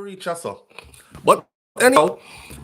reach us up. But anyhow,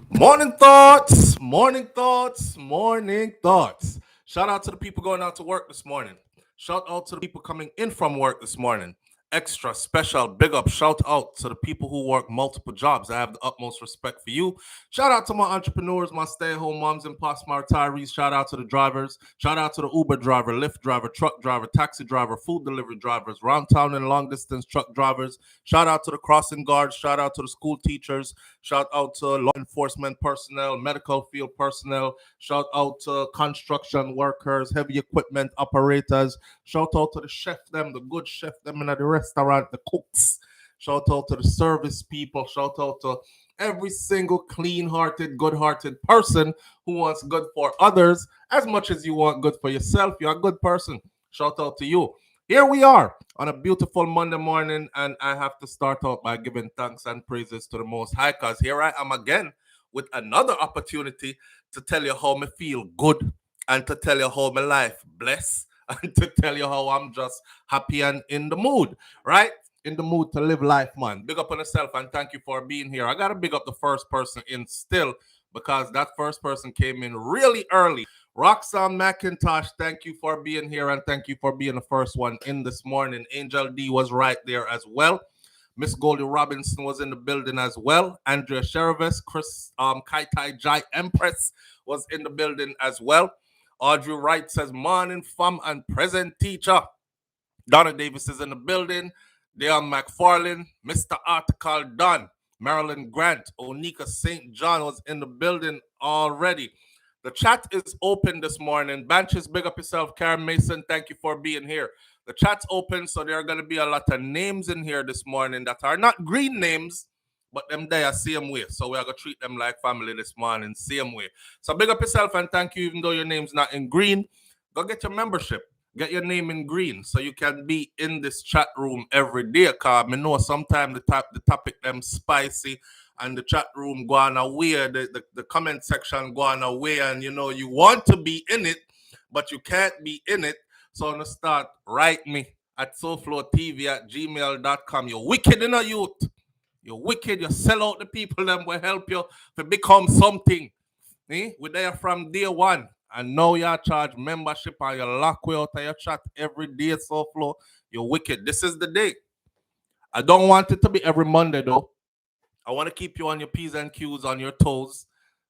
morning thoughts, morning thoughts, morning thoughts. Shout out to the people going out to work this morning. Shout out to the people coming in from work this morning. Extra special big up shout out to the people who work multiple jobs. I have the utmost respect for you. Shout out to my entrepreneurs, my stay-at-home moms and pops, my retirees. Shout out to the drivers. Shout out to the Uber driver, Lyft driver, truck driver, taxi driver, food delivery drivers, round town and long distance truck drivers. Shout out to the crossing guards. Shout out to the school teachers. Shout out to law enforcement personnel, medical field personnel. Shout out to construction workers, heavy equipment operators. Shout out to the chef them, the good chef them in the restaurant, the cooks. Shout out to the service people. Shout out to every single clean-hearted, good-hearted person who wants good for others as much as you want good for yourself. You're a good person. Shout out to you. Here we are on a beautiful Monday morning, and I have to start out by giving thanks and praises to the Most High, because here I am again with another opportunity to tell you how me feel good and to tell you how my life bless and to tell you how I'm just happy and in the mood, right? In the mood to live life, man. Big up on yourself and thank you for being here. I got to big up the first person in still because that first person came in really early. Roxanne McIntosh, thank you for being here and thank you for being the first one in this morning. Angel D was right there as well. Miss Goldie Robinson was in the building as well. Andrea Sherivis, Chris Kaitai Jai Empress was in the building as well. Audrey Wright says, morning, fam and present teacher. Donna Davis is in the building. Deon McFarlane, Mr. Article Don, Marilyn Grant, Onika St. John was in the building already. The chat is open this morning. Banches, big up yourself. Karen Mason, thank you for being here. The chat's open, so there are going to be a lot of names in here this morning that are not green names, but them they are same way. So we are going to treat them like family this morning, same way. So big up yourself and thank you, even though your name's not in green. Go get your membership. Get your name in green so you can be in this chat room every day. Cause I know sometimes the topic them spicy and the chat room going away, the comment section going away, and you know you want to be in it, but you can't be in it. So I'm gonna start write me at SouFLoTV at gmail.com. You're wicked in a youth. You're wicked, you sell out the people them will help you to become something. We're there from day one. And now you charge membership and you lock way out of your chat every day, SouFlo. You're wicked. This is the day. I don't want it to be every Monday, though. I want to keep you on your P's and Q's, on your toes.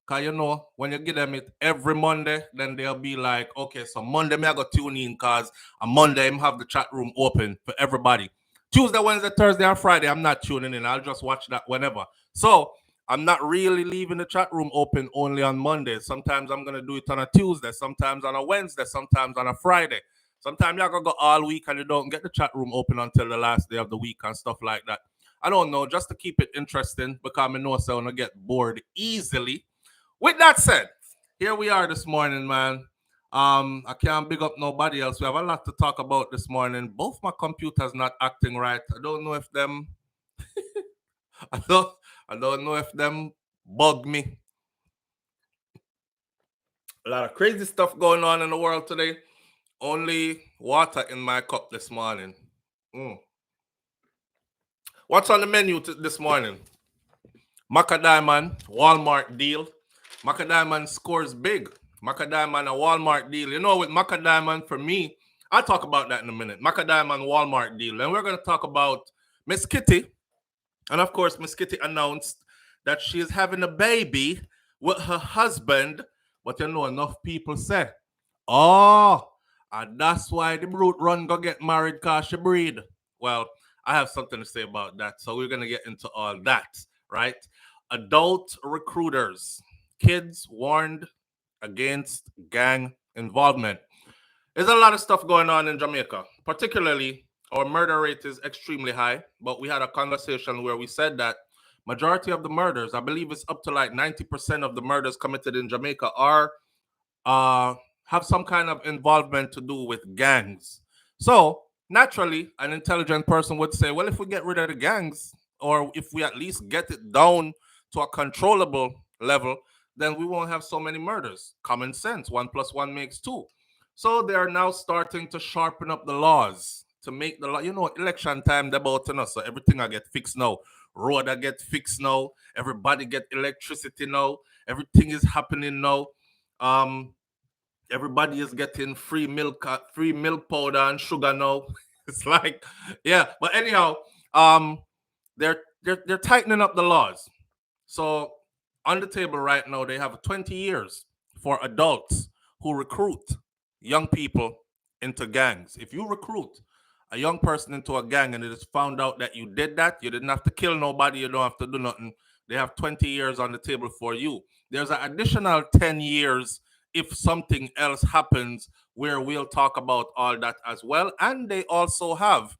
Because, you know, when you give them it every Monday, then they'll be like, okay, so Monday, I got to tune in because on Monday, I have the chat room open for everybody. Tuesday, Wednesday, Thursday, and Friday, I'm not tuning in. I'll just watch that whenever. So, I'm not really leaving the chat room open only on Mondays. Sometimes I'm going to do it on a Tuesday, sometimes on a Wednesday, sometimes on a Friday. Sometimes you're going to go all week and you don't get the chat room open until the last day of the week and stuff like that. I don't know, just to keep it interesting because I know so I don't get bored easily. With that said, here we are this morning, man. I can't big up nobody else. We have a lot to talk about this morning. Both my computers not acting right. I don't know if them... I don't know if them bug me. A lot of crazy stuff going on in the world today. Only water in my cup this morning. What's on the menu this morning? Macka Diamond, Walmart deal. Macka Diamond scores big. Macka Diamond, a Walmart deal. You know, with Macka Diamond, for me, I'll talk about that in a minute. Macka Diamond, Walmart deal. And we're going to talk about Miss Kitty. And of course, Miss Kitty announced that she is having a baby with her husband. But you know, enough people say, oh, and that's why the brute run go get married because she breed. Well, I have something to say about that. So we're going to get into all that, right? Adult recruiters. Kids warned against gang involvement. There's a lot of stuff going on in Jamaica, particularly our murder rate is extremely high, but we had a conversation where we said that majority of the murders, I believe it's up to like 90% of the murders committed in Jamaica are have some kind of involvement to do with gangs. So naturally, an intelligent person would say, well, if we get rid of the gangs, or if we at least get it down to a controllable level, then we won't have so many murders. Common sense, 1 + 1 makes 2. So they are now starting to sharpen up the laws to make the law, you know, election time they're about to know, so everything I get fixed now. road that get fixed now. Everybody get electricity now. Everything is happening now. Um, everybody is getting free milk powder and sugar now. It's like, yeah. But anyhow, um, they're tightening up the laws. So on the table right now, they have 20 years for adults who recruit young people into gangs. If you recruit a young person into a gang and it is found out that you did that, you didn't have to kill nobody, you don't have to do nothing. They have 20 years on the table for you. There's an additional 10 years if something else happens, where we'll talk about all that as well. And they also have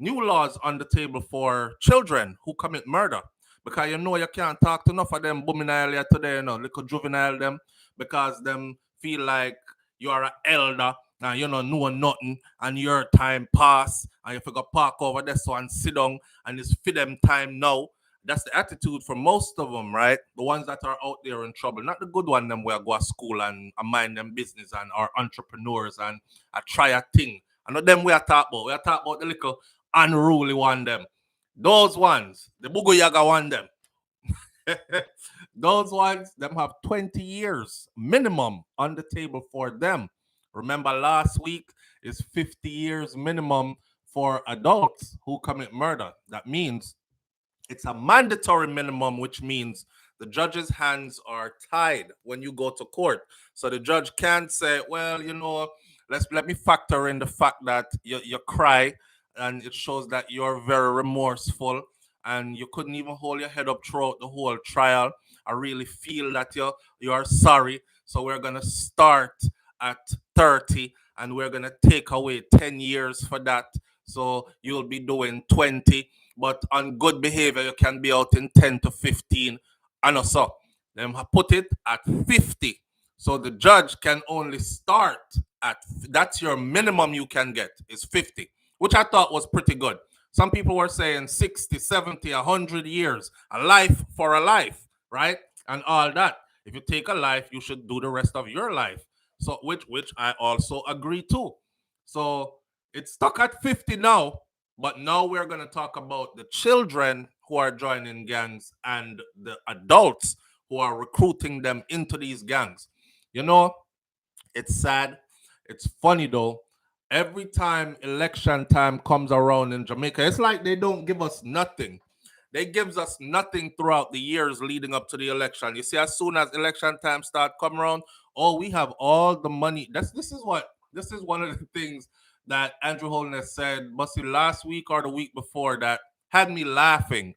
new laws on the table for children who commit murder. Because you know you can't talk to enough of them booming earlier today, little juvenile them, because them feel like you are an elder and you know nothing and your time pass and you forgot park over there so and sit down and it's for them time now. That's the attitude for most of them, right? The ones that are out there in trouble, not the good one them where go to school and mind them business and are entrepreneurs and try a thing. I know them we are talking about. We are talking about the little unruly one them. Those ones, the Bugo Yaga one them. Those ones, them have 20 years minimum on the table for them. Remember last week is 50 years minimum for adults who commit murder. That means it's a mandatory minimum, which means the judge's hands are tied when you go to court. So the judge can't say, well, let me factor in the fact that you cry and it shows that you're very remorseful and you couldn't even hold your head up throughout the whole trial. I really feel that you're sorry. So we're gonna start at 30 and we're gonna take away 10 years for that. So you'll be doing 20, but on good behavior, you can be out in 10 to 15. And also, them put it at 50. So the judge can only start at, that's your minimum you can get, is 50, which I thought was pretty good. Some people were saying 60, 70, 100 years, a life for a life, right? And all that. If you take a life, you should do the rest of your life. So which I also agree to. So it's stuck at 50 now, but now we're going to talk about the children who are joining gangs and the adults who are recruiting them into these gangs. You know, it's sad. It's funny though. Every time election time comes around in Jamaica, it's like they don't give us nothing. They gives us nothing throughout the years leading up to the election. You see, as soon as election time start come around, oh, we have all the money. This is one of the things that Andrew Holness said, must be last week or the week before, that had me laughing.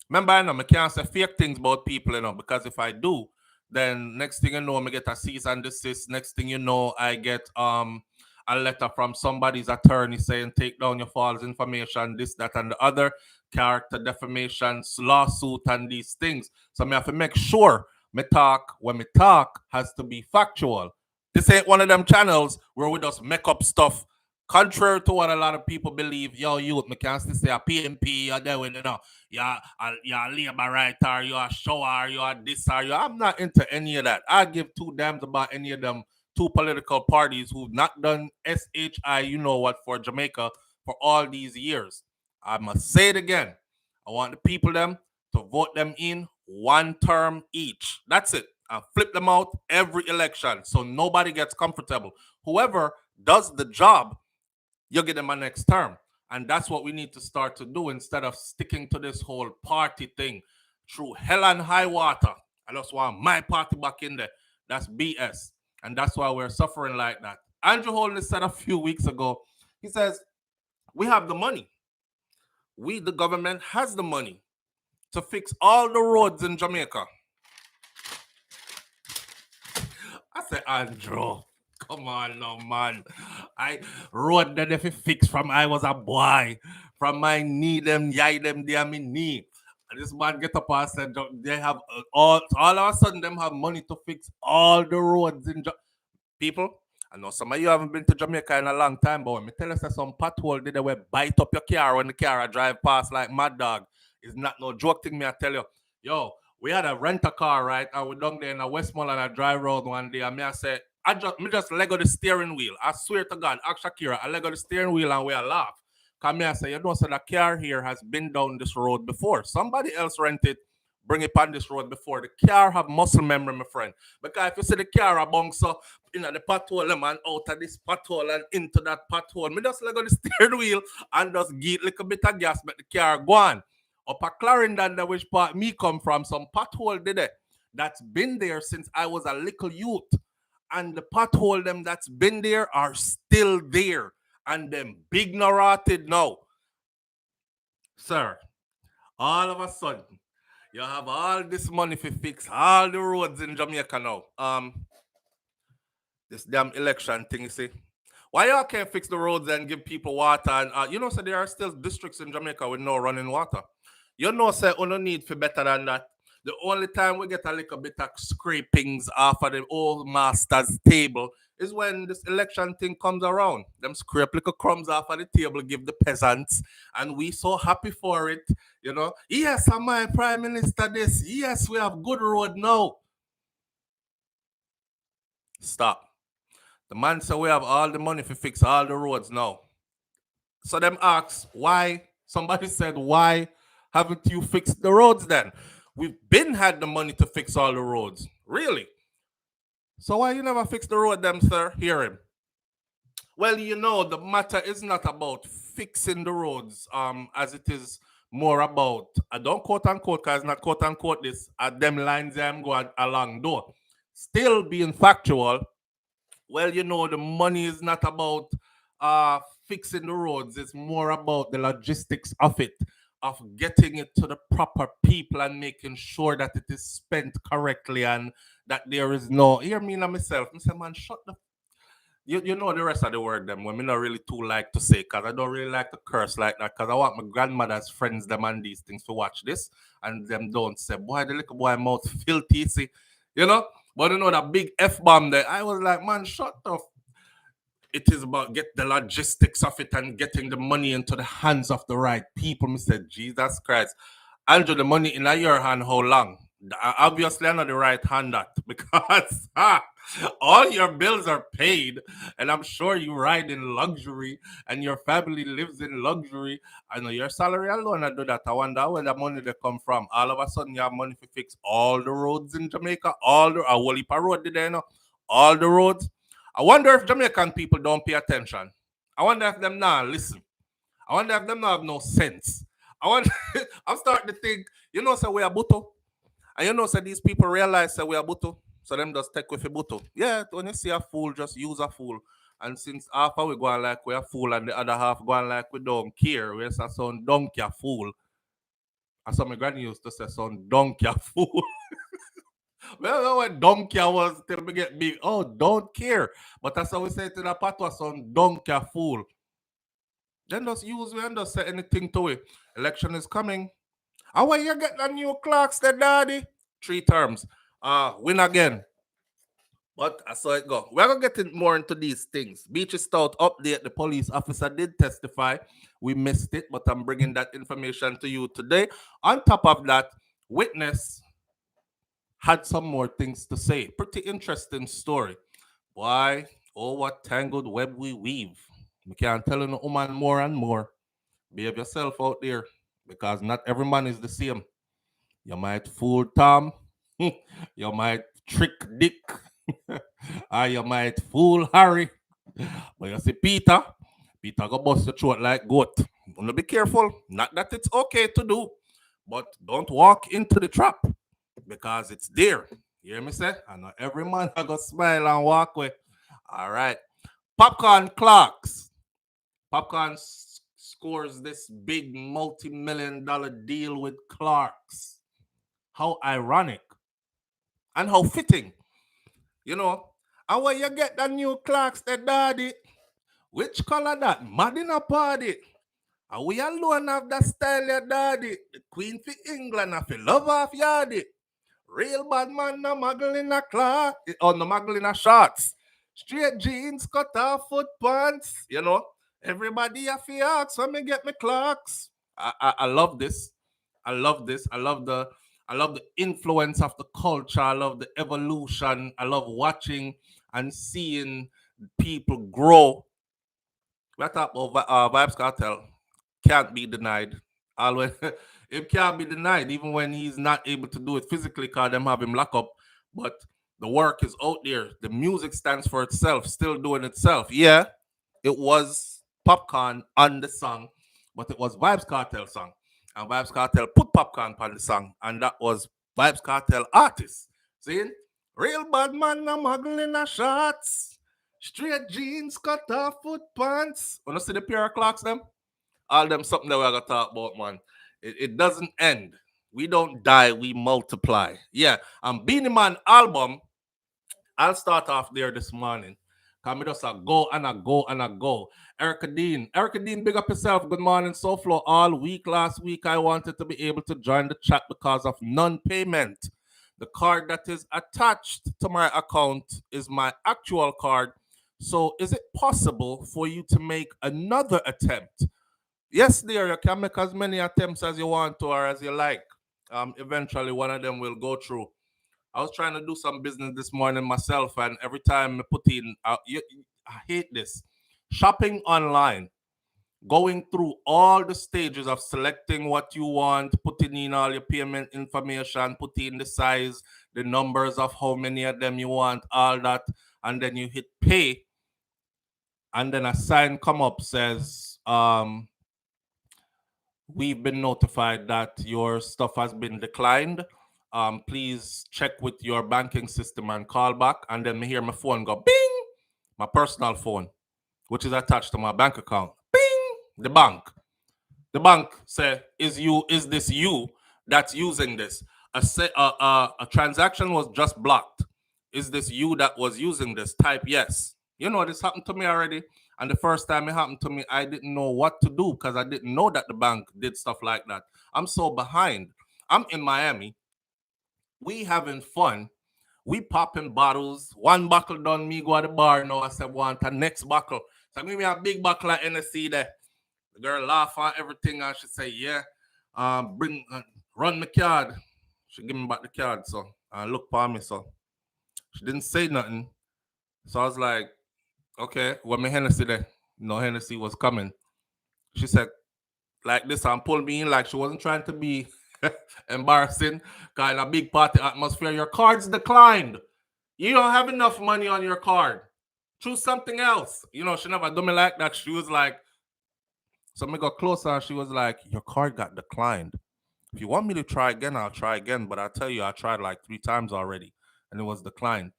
Remember, I can't say fake things about people, because if I do, then next thing you know, I get a cease and desist. Next thing you know, I get a letter from somebody's attorney saying take down your false information, this, that, and the other, character defamation, lawsuit, and these things. So I have to make sure when me talk has to be factual. This ain't one of them channels where we just make up stuff. Contrary to what a lot of people believe, yo, youth, me can't still say a PMP, you're doing, you're a labor writer, you're a shower, you're this, or you're. I'm not into any of that. I give two damns about any of them two political parties who've not done SHI, you know what, for Jamaica for all these years. I must say it again. I want the people them to vote them in one term each. That's it. I flip them out every election so nobody gets comfortable. Whoever does the job, you get them a next term. And that's what we need to start to do instead of sticking to this whole party thing through hell and high water. I just want my party back in there. That's BS. And that's why we're suffering like that. Andrew Holness said a few weeks ago, he says, we have the money. We, the government, has the money to fix all the roads in Jamaica. I said, Andrew, come on now, man. I road that if it fix from I was a boy. From my knee, them yai them there me knee. And this man get up and said they have all of a sudden them have money to fix all the roads in people. I know some of you haven't been to Jamaica in a long time, but when me tell us that some pothole did they will bite up your car when the car drive past like mad dog. It's not no joke thing, me I tell you. Yo, we had a rent a car, right? And we down there in a Westmoreland, I drive road one day, and me I said, me just Lego the steering wheel. I swear to God, ask Shakira, I Lego the steering wheel and we laugh. Come here, say, you know, so the car here has been down this road before. Somebody else rented, bring it on this road before. The car have muscle memory, my friend. Because if you see the car a bounce up in the pothole, man, out of this pothole and into that pothole, me just like on the steering wheel and just get a little bit of gas, make the car go on. Up a Clarendon, that which part me come from, some pothole did it. That's been there since I was a little youth. And the pothole them that's been there are still there. And them big narrated now. Sir, all of a sudden, you have all this money to fix all the roads in Jamaica now. This damn election thing, you see. Why y'all can't fix the roads and give people water? And you know, so there are still districts in Jamaica with no running water. You know, say, no need for better than that. The only time we get a little bit of scrapings off of the old master's table is when this election thing comes around. Them scrape little crumbs off of the table, give the peasants, and we so happy for it. You know, yes, I'm my prime minister. This, yes, we have good road now. Stop. The man said we have all the money to fix all the roads now. So them asked why. Somebody said, why haven't you fixed the roads then? We've been had the money to fix all the roads. Really? So why you never fix the road them, sir? Hear him. Well, you know, the matter is not about fixing the roads, as it is more about, I don't quote unquote, because not quote unquote this, at them lines I'm going along though. Still being factual, well, you know, the money is not about fixing the roads. It's more about the logistics of it, of getting it to the proper people and making sure that it is spent correctly and that there is no. Hear me and myself. I say, man, shut the. You know the rest of the word them when me not really too like to say because I don't really like to curse like that because I want my grandmother's friends them and these things to watch this and them don't say, boy, the little boy mouth filthy, see, you know. But you know that big F bomb there. I was like, man, shut up. It is about get the logistics of it and getting the money into the hands of the right people. Me said, Jesus Christ. Andrew, the money in your hand, how long? Obviously, I'm not the right hand that because all your bills are paid, and I'm sure you ride in luxury, and your family lives in luxury. I know your salary alone. I do that. I wonder where the money they come from. All of a sudden, you have money to fix all the roads in Jamaica, all the Wolipa Road, did they know? All the roads. I wonder if Jamaican people don't pay attention. I wonder if them now listen. I wonder if them not have no sense. I want. I'm starting to think. You know, so we are buto, and you know, so these people realize that we are buto, so them just take with a buto. Yeah, when you see a fool, just use a fool. And since half of we go on like we are fool, and the other half go on like we don't care, we say son donkey a fool. As some my granny used to say, son donkey a fool. Well, know what donkey was till we get big. Oh, don't care. But that's how we say to the patois, son donkey a fool. Then just use we and just say anything to it. Election is coming. And when you get the new Clarks, the daddy, 3 terms. Win again. But I saw it go. We're gonna get more into these things. Beaches Stout update. The police officer did testify. We missed it, but I'm bringing that information to you today. On top of that, witness had some more things to say. Pretty interesting story. Why? Oh, what tangled web we weave. We can't tell a woman more and more. Behave yourself out there because not every man is the same. You might fool Tom, you might trick Dick, or you might fool Harry. But you see Peter, Peter go bust your throat like goat. Wanna be careful. Not that it's okay to do, but don't walk into the trap because it's there. You hear me say? I know every man I go smile and walk away. All right. Popcaan Clarks. Popcaan scores this big multi-million-dollar deal with Clarks. How ironic and how fitting, you know. And when you get the new Clarks, the daddy, which color that? Mad in a party. And we alone have that style, your daddy. The Queen for England, I feel love off yardy. Real bad man, no muggle in a Clark, or no muggle in a shorts. Straight jeans, cut off foot pants, you know. Everybody have to ask when me get me Clarks. I love this. I love this. I love the influence of the culture. I love the evolution. I love watching and seeing people grow. We talk about Vibes Cartel. can't be denied. Always, it can't be denied, even when he's not able to do it physically because them have him locked up. But the work is out there. The music stands for itself, still doing itself. Yeah, it was Popcaan on the song, but it was Vibes Cartel song. And Vibes Cartel put Popcaan on the song, and that was Vibes Cartel artist. See? Real bad man, no muggling a shots. Straight jeans, cut off foot pants. Wanna see the pair of Clarks them? All them something that we're gonna talk about, man. It doesn't end. We don't die, we multiply. Yeah, and Beanie Man album, I'll start off there this morning. Cause me just a go and a go and a go. Erica Dean, big up yourself. Good morning, SouFLo. All week last week, I wanted to be able to join the chat because of non-payment. The card that is attached to my account is my actual card. So is it possible for you to make another attempt? Yes, dear, you can make as many attempts as you want to or as you like. Eventually, one of them will go through. I was trying to do some business this morning myself, and every time I put in, I hate this. Shopping online, going through all the stages of selecting what you want, putting in all your payment information, putting in the size, the numbers of how many of them you want, all that, and then you hit pay, and then a sign come up says, we've been notified that your stuff has been declined. Please check with your banking system and call back. And then me hear my phone go bing, my personal phone, which is attached to my bank account. Bing, the bank. The bank say, is this you that's using this? A transaction was just blocked. Is this you that was using this? Type yes. You know, this happened to me already. And the first time it happened to me, I didn't know what to do because I didn't know that the bank did stuff like that. I'm so behind. I'm in Miami. We having fun. We popping bottles. One buckle done, me go at the bar now. I said, want a next buckle. So give me a big buckle of NSC there. The girl laugh on everything and she say, yeah, run my card. She give me back the card, so look for me, so she didn't say nothing. So I was like, okay, when my Hennessy there, no Hennessy was coming. She said, like this, and pulled me in like she wasn't trying to be embarrassing. Kind of big party atmosphere. Your card's declined. You don't have enough money on your card. Choose something else. You know, she never done me like that. She was like, so I got closer and she was like, your card got declined. If you want me to try again, I'll try again. But I tell you, I tried like 3 times already and it was declined.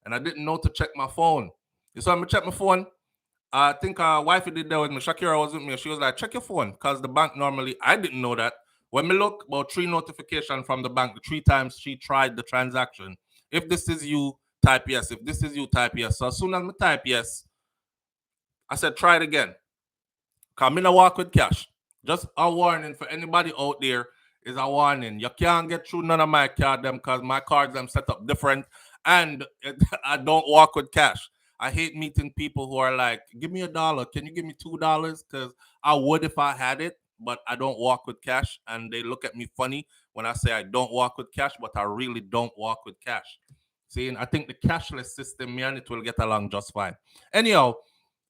And I didn't know to check my phone. So I'm gonna check my phone. I think wifey did that with me. Shakira was with me. She was like, check your phone. Because the bank normally, I didn't know that. When me look, about 3 notifications from the bank, the 3 times she tried the transaction. If this is you, type yes. If this is you, type yes. So as soon as I type yes, I said, try it again. Come in a walk with cash. Just a warning for anybody out there is a warning. You can't get through none of my card them because my cards them set up different and I don't walk with cash. I hate meeting people who are like, give me $1. Can you give me $2? Because I would if I had it, but I don't walk with cash. And they look at me funny when I say I don't walk with cash, but I really don't walk with cash. See, I think the cashless system, me and it will get along just fine. Anyhow,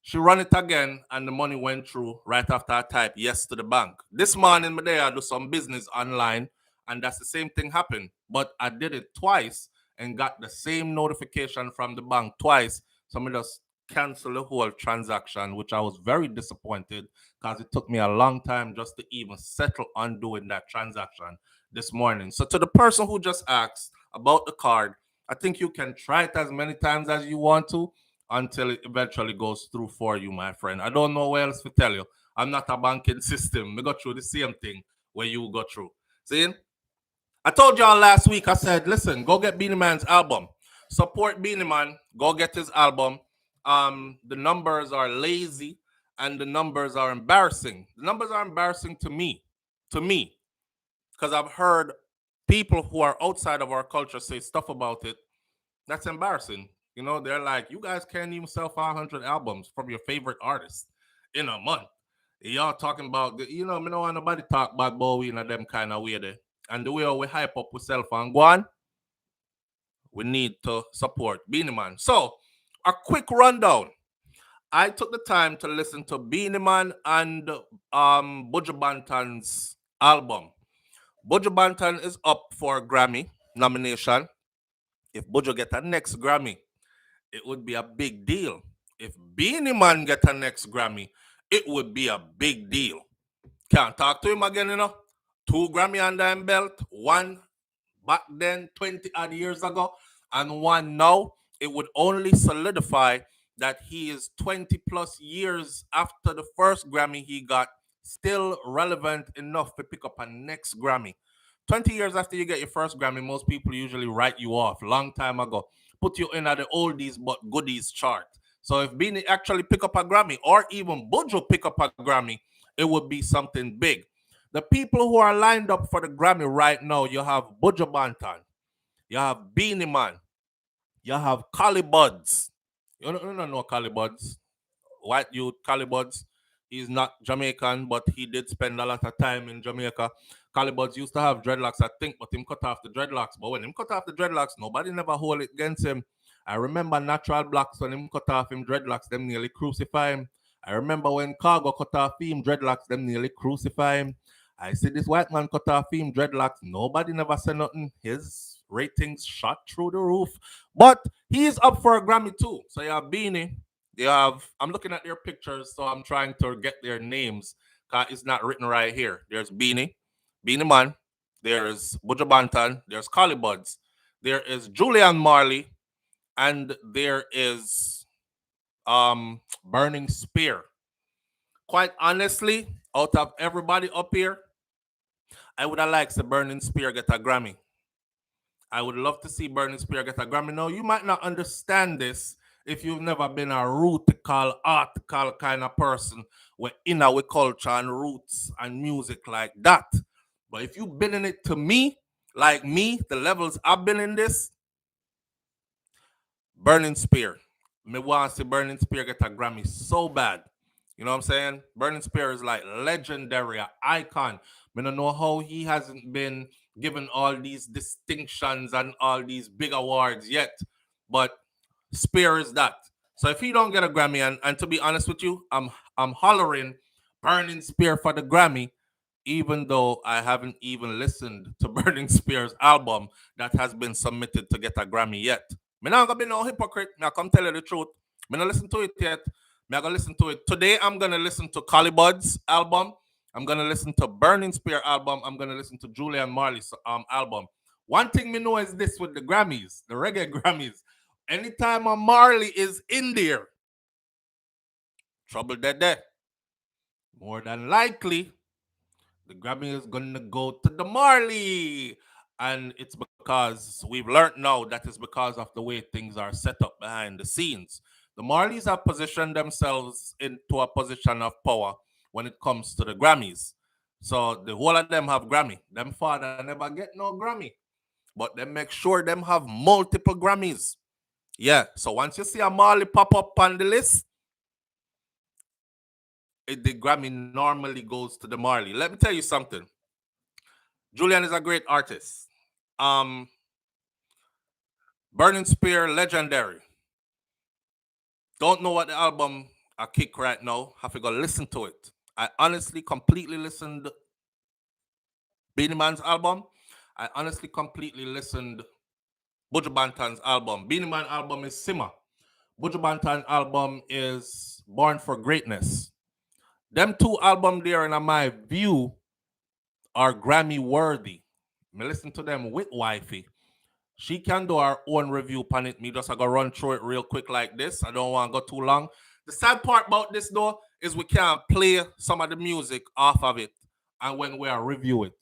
she run it again, and the money went through right after I typed yes to the bank. This morning, I do some business online, and that's the same thing happened. But I did it twice and got the same notification from the bank twice. So I just cancel the whole transaction, which I was very disappointed because it took me a long time just to even settle on doing that transaction this morning. So to the person who just asked about the card, I think you can try it as many times as you want to until it eventually goes through for you, my friend. I don't know what else to tell you. I'm not a banking system. We go through the same thing where you go through. See? I told y'all last week, I said, listen, go get Beanie Man's album. Support Beanie Man. Go get his album. The numbers are lazy and the numbers are embarrassing. The numbers are embarrassing to me. Because I've heard people who are outside of our culture say stuff about it. That's embarrassing. You know, they're like, you guys can't even sell 500 albums from your favorite artist in a month. Y'all talking about, you know, me don't want nobody talk about Bowie and them kind of way there. And the way we hype up ourselves and go on, we need to support Beanie Man. So, a quick rundown. I took the time to listen to Beanie Man and Buju Banton's album. Buju Banton is up for a Grammy nomination. If Buju get a next Grammy, it would be a big deal. If Beanie Man get a next Grammy, it would be a big deal. Can't talk to him again, you know. 2 Grammy under him belt, one back then 20 odd years ago, and one now. It would only solidify that he is 20 plus years after the first Grammy he got, still relevant enough to pick up a next Grammy. 20 years after you get your first Grammy, most people usually write you off long time ago, put you in at the oldies but goodies chart. So if Beanie actually pick up a Grammy, or even Buju pick up a Grammy, it would be something big. The people who are lined up for the Grammy right now, you have Buju Banton, you have Beanie Man, you have Collie Buds. You don't know Collie Buds. White youth Collie Buds. He's not Jamaican, but he did spend a lot of time in Jamaica. Collie Buds used to have dreadlocks, I think, but him cut off the dreadlocks. But when him cut off the dreadlocks, nobody never hold it against him. I remember Natural Blacks when him cut off him dreadlocks, them nearly crucify him. I remember when Cargo cut off him dreadlocks, them nearly crucify him. I see this white man cut off him dreadlocks. Nobody never said nothing. His ratings shot through the roof. But he is up for a Grammy too. So you have Beanie. You have, I'm looking at their pictures, so I'm trying to get their names. Cause it's not written right here. There's Beanie, Beanie Man. There's Buju Banton. There's Collie Buds. There is Julian Marley, and there is Burning Spear. Quite honestly, out of everybody up here, I would have liked the Burning Spear get a Grammy. I would love to see Burning Spear get a Grammy. Now, you might not understand this if you've never been a rootical, article kind of person with inner with culture and roots and music like that. But if you've been in it to me, like me, the levels I've been in this, Burning Spear. Me want to see Burning Spear get a Grammy so bad. You know what I'm saying? Burning Spear is like legendary, an icon. I don't know how he hasn't been given all these distinctions and all these big awards yet, but Spear is that. So if he don't get a Grammy, and to be honest with you, I'm hollering Burning Spear for the Grammy, even though I haven't even listened to Burning Spear's album that has been submitted to get a Grammy yet. Me not gonna be no hypocrite. Me I come tell you the truth. Me not listen to it yet. Me I gonna listen to it today. I'm gonna listen to Collie Bud's album. I'm gonna listen to Burning Spear album. I'm gonna listen to Julian Marley's album. One thing me know is this with the Grammys, the Reggae Grammys. Anytime a Marley is in there, trouble dead. More than likely, the Grammy is gonna go to the Marley. And it's because we've learned now that is because of the way things are set up behind the scenes. The Marleys have positioned themselves into a position of power when it comes to the Grammys. So the whole of them have Grammy. Them father never get no Grammy. But they make sure them have multiple Grammys. Yeah. So once you see a Marley pop up on the list, the Grammy normally goes to the Marley. Let me tell you something. Julian is a great artist. Burning Spear, legendary. Don't know what the album I kick right now. Have to go listen to it. I honestly completely listened Beanie Man's album. I honestly completely listened Buju Banton's album. Beanie Man album is Simmer. Buju Banton album is Born for Greatness. Them two albums there, in my view, are Grammy worthy. Me listen to them with wifey. She can do her own review on it. Me just I go run through it real quick like this. I don't want to go too long. The sad part about this though is we can't play some of the music off of it and when we are review it.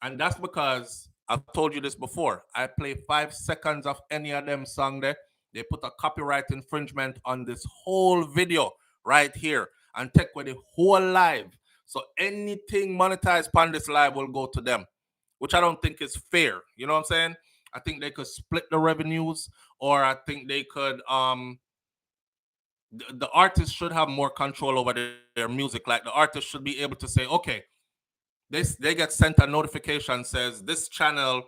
And that's because I've told you this before. I play 5 seconds of any of them song there. They put a copyright infringement on this whole video right here and take with the whole live. So anything monetized on this live will go to them, which I don't think is fair. You know what I'm saying? I think they could split the revenues, or I think they could the artist should have more control over their music. Like the artist should be able to say, okay, they get sent a notification says this channel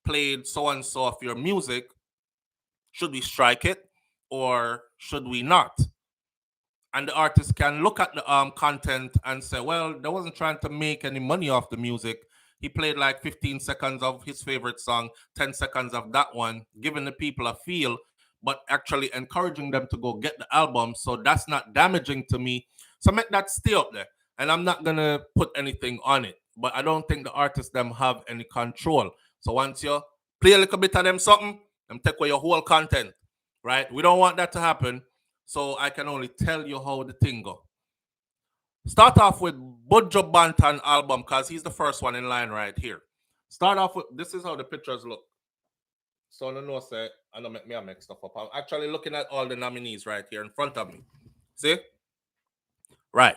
played so and so of your music. Should we strike it or should we not? and the artist can look at the content and say, well, they wasn't trying to make any money off the music. He played like 15 seconds of his favorite song, 10 seconds of that one, giving the people a feel, but actually encouraging them to go get the album. So that's not damaging to me. So make that stay up there. And I'm not gonna put anything on it. But I don't think the artists them have any control. So once you play a little bit of them something, them take away your whole content. Right? We don't want that to happen. So I can only tell you how the thing go. Start off with Buju Banton album because he's the first one in line right here. Start off with, this is how the pictures look. So I don't know, say, I don't make me make stuff up. I'm actually looking at all the nominees right here in front of me. See? Right.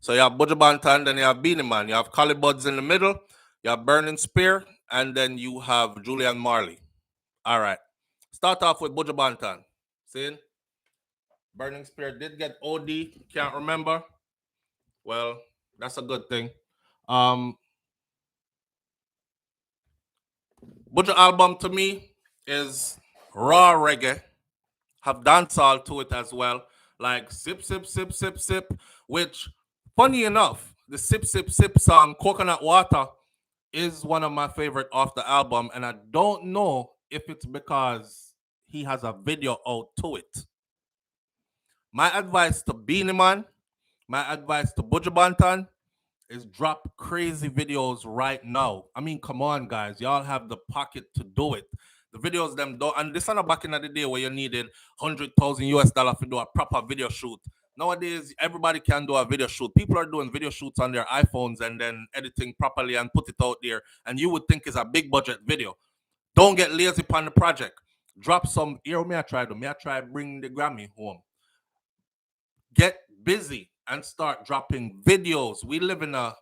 So you have Buju Banton, then you have Beanie Man, you have Collie Buddz in the middle, you have Burning Spear, and then you have Julian Marley. All right. Start off with Buju Banton. See? Burning Spear did get OD, can't remember. Well, that's a good thing. Buju album to me is raw reggae, have dancehall to it as well, like Sip Sip Sip Sip Sip, which funny enough, the Sip Sip Sip song Coconut Water is one of my favorite off the album, and I don't know if it's because he has a video out to it. My advice to Beanie Man, my advice to Buju Banton is drop crazy videos right now. I mean, come on, guys. Y'all have the pocket to do it. The videos them do, and this is not back in the day where you needed 100,000 US dollar to do a proper video shoot. Nowadays, everybody can do a video shoot. People are doing video shoots on their iPhones and then editing properly and put it out there. And you would think it's a big budget video. Don't get lazy upon the project. Drop some. Here, may I try bring the Grammy home. Get busy and start dropping videos. We live in a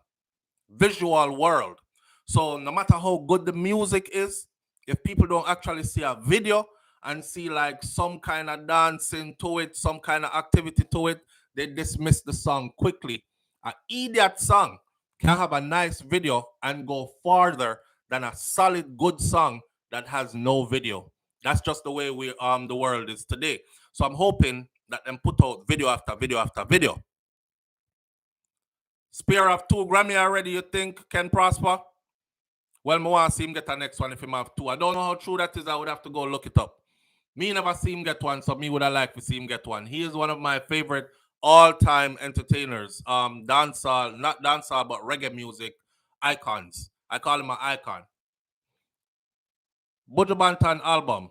visual world. So no matter how good the music is, if people don't actually see a video and see like some kind of dancing to it, some kind of activity to it, they dismiss the song quickly. An idiot song can have a nice video and go farther than a solid good song that has no video. That's just the way the world is today. So I'm hoping that them put out video after video after video. Spear of 2 Grammy already, you think can prosper? Well, I want to see him get the next one if he have 2. I don't know how true that is. I would have to go look it up. Me never see him get one, so me would have liked to see him get one. He is one of my favorite all-time entertainers. Dancehall, not dancehall, but reggae music icons. I call him an icon. Buju Banton album.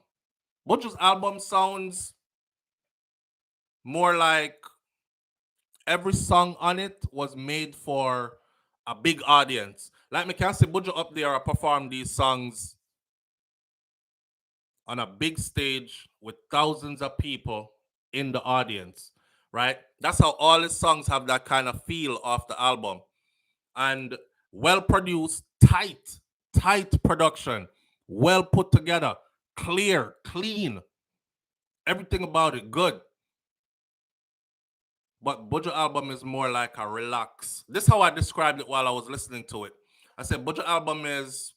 Buju's album sounds more like every song on it was made for a big audience. Like me can see Buju up there perform these songs on a big stage with thousands of people in the audience, right? That's how all his songs have that kind of feel off the album. And well produced, tight production, well put together, clear, clean. Everything about it good. But Buju album is more like a relax. This is how I described it while I was listening to it. I said Buju album is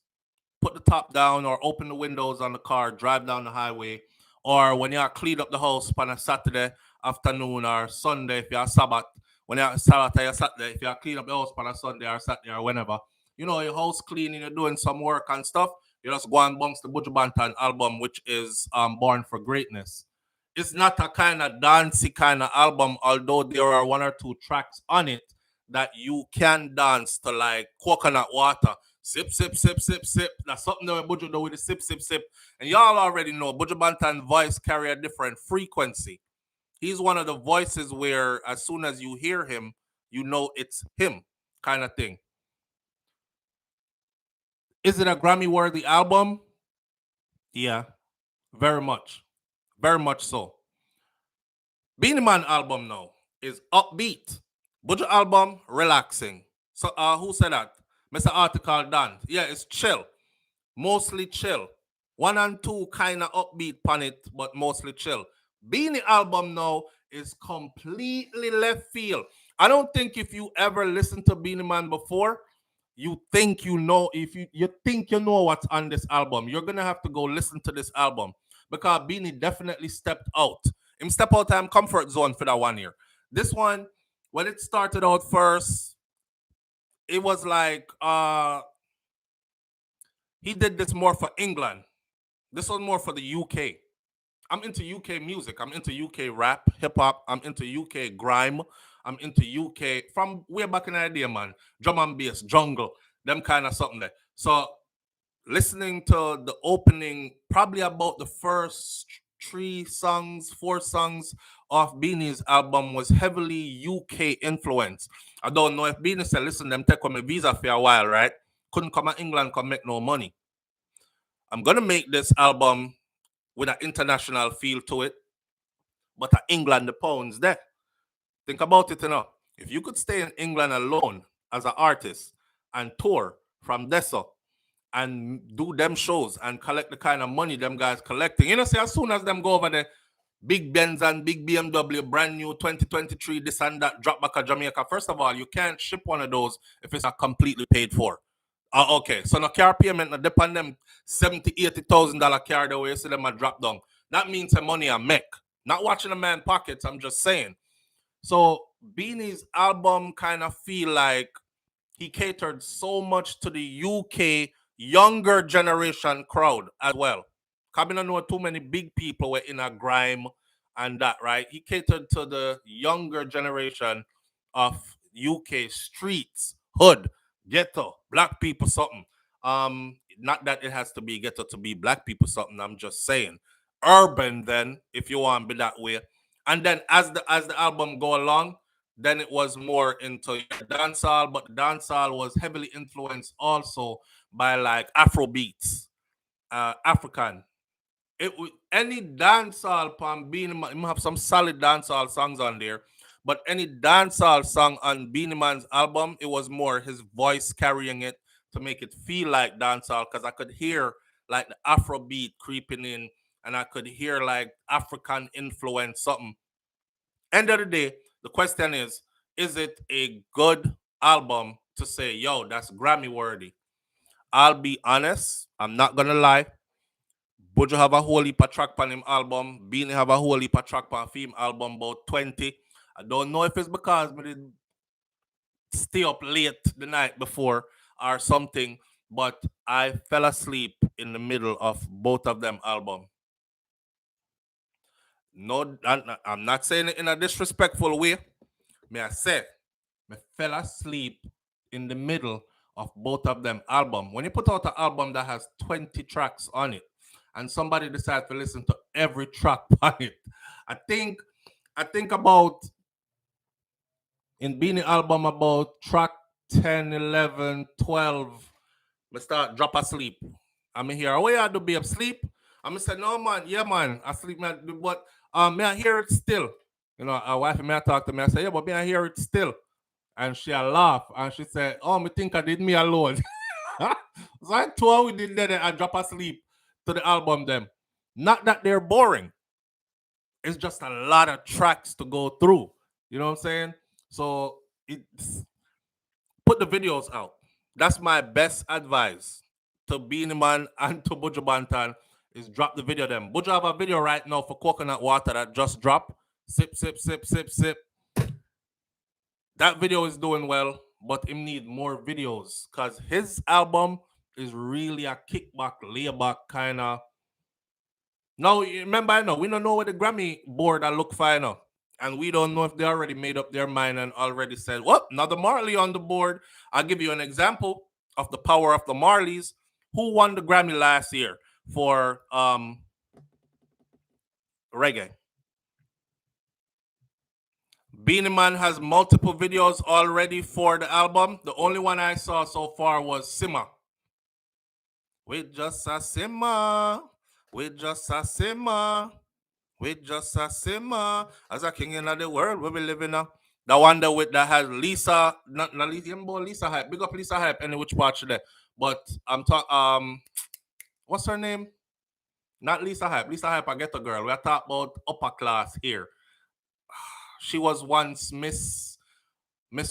put the top down or open the windows on the car, drive down the highway, or when you clean up the house on a Saturday afternoon or Sunday if you're Sabbath, when you're Sabbath or Saturday, if you clean up the house on a Sunday or Saturday or whenever, you know, your house cleaning, you're doing some work and stuff, you just go and bounce the Buju Banton album, which is Born for Greatness. It's not a kind of dancey kind of album, although there are 1 or 2 tracks on it that you can dance to, like Coconut Water. Sip, sip, sip, sip, sip. That's something that Buju do with the sip, sip, sip. And y'all already know Buju Banton's voice carry a different frequency. He's one of the voices where as soon as you hear him, you know it's him kind of thing. Is it a Grammy-worthy album? Yeah, very much. Very much so. Beanie Man album now is upbeat. Buju album, relaxing. So who said that? Mr. Article done. Yeah, it's chill. Mostly chill. 1 and 2 kind of upbeat on it, but mostly chill. Beanie album now is completely left field. I don't think if you ever listened to Beanie Man before, you think you know, if you think you know what's on this album, you're gonna have to go listen to this album because Beanie definitely stepped out. Him step out of comfort zone for that 1 year. This one, when it started out first, it was like he did this more for England. This was more for the UK. I'm into UK music. I'm into UK rap, hip hop. I'm into UK grime. I'm into UK from way back in the day, man. Drum and bass, jungle, them kind of something there. So listening to the opening, probably about the first 3 songs, 4 songs of Beanie's album was heavily UK influence. I don't know if Beanie said, listen, them take on my visa for a while, right? Couldn't come to England, come make no money. I'm gonna make this album with an international feel to it, but England the pounds there. Think about it, you know. If you could stay in England alone as an artist and tour from Dessa and do them shows and collect the kind of money them guys collecting, you know, say as soon as them go over there, big Benz and big BMW, brand new 2023, this and that, drop back at Jamaica. First of all, you can't ship one of those if it's not completely paid for. Okay, so no car payment, no depend them $70,000-$80,000 car the way you see them a drop down. That means the money I make. Not watching a man pockets, I'm just saying. So Beanie's album kind of feel like he catered so much to the UK younger generation crowd as well. I don't know too many big people were in a grime and that, right? He catered to the younger generation of UK streets, hood, ghetto, black people, something. Not that it has to be ghetto to be black people, something. I'm just saying, urban. Then, if you want to be that way, and then as the album go along, then it was more into dancehall, but dancehall was heavily influenced also by like Afro beats, African. Any dancehall pan Beanie Man, have some solid dancehall songs on there, but any dancehall song on Beanie Man's album, it was more his voice carrying it to make it feel like dancehall because I could hear like the Afro beat creeping in, and I could hear like African influence something. End of the day, the question is it a good album to say, yo, that's Grammy worthy? I'll be honest, I'm not gonna lie. Bojo have a whole heap of track on him album. Beanie have a whole heap of track on film album, about 20. I don't know if it's because I did stay up late the night before or something, but I fell asleep in the middle of both of them album. No, I'm not saying it in a disrespectful way. May I say, I fell asleep in the middle of both of them album. When you put out an album that has 20 tracks on it, and somebody decides to listen to every track on it, I think about in Beanie album about track 10, 11, 12, I start drop asleep. I'm here. Oh yeah, I do be asleep. I'm say no man, yeah man, I sleep man, but may I hear it still. You know, a wife may I talk to me. I say, yeah, but may I hear it still. And she laugh and she said, oh, me think I did me alone. So I told her we did that and drop asleep to the album them. Not that they're boring. It's just a lot of tracks to go through. You know what I'm saying? So it's put the videos out. That's my best advice to Beanie Man and to Buju Bantan is drop the video them. Buju have a video right now for coconut water that just dropped. Sip, sip, sip, sip, sip. That video is doing well, but him need more videos because his album is really a kickback, layback kind of. Now, remember, I know we don't know what the Grammy board are look for, now. And we don't know if they already made up their mind and already said, well, now the Marley on the board. I'll give you an example of the power of the Marleys. Who won the Grammy last year for reggae? Beanie Man has multiple videos already for the album. The only one I saw so far was Simmer. We just a simmer. We just a simmer. We just a simmer. As a king in the world where we live in now. The one that has Lisa, not Lisa Hype. Big up Lisa Hype, any which part there. But I'm talking what's her name? Not Lisa Hype. Lisa Hype, I get a girl. We're talking about upper class here. She was once Miss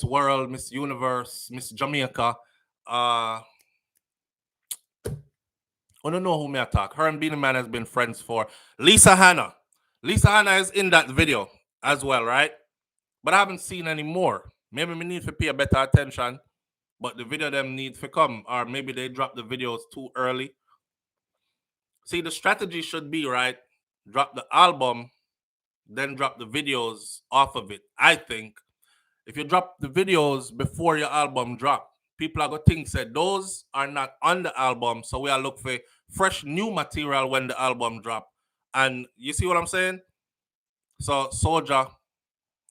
World, Miss Universe, Miss Jamaica. I don't know who may attack. Her and Beanie Man has been friends for. Lisa Hanna. Lisa Hanna is in that video as well, right? but I haven't seen any more. Maybe we need to pay a better attention, but the video them need to come, or maybe they drop the videos too early. See, the strategy should be, right, drop the album, then drop the videos off of it. I think if you drop the videos before your album drop, people are gonna think said those are not on the album, so we are look for fresh new material when the album drop. And you see what I'm saying? So Soldier,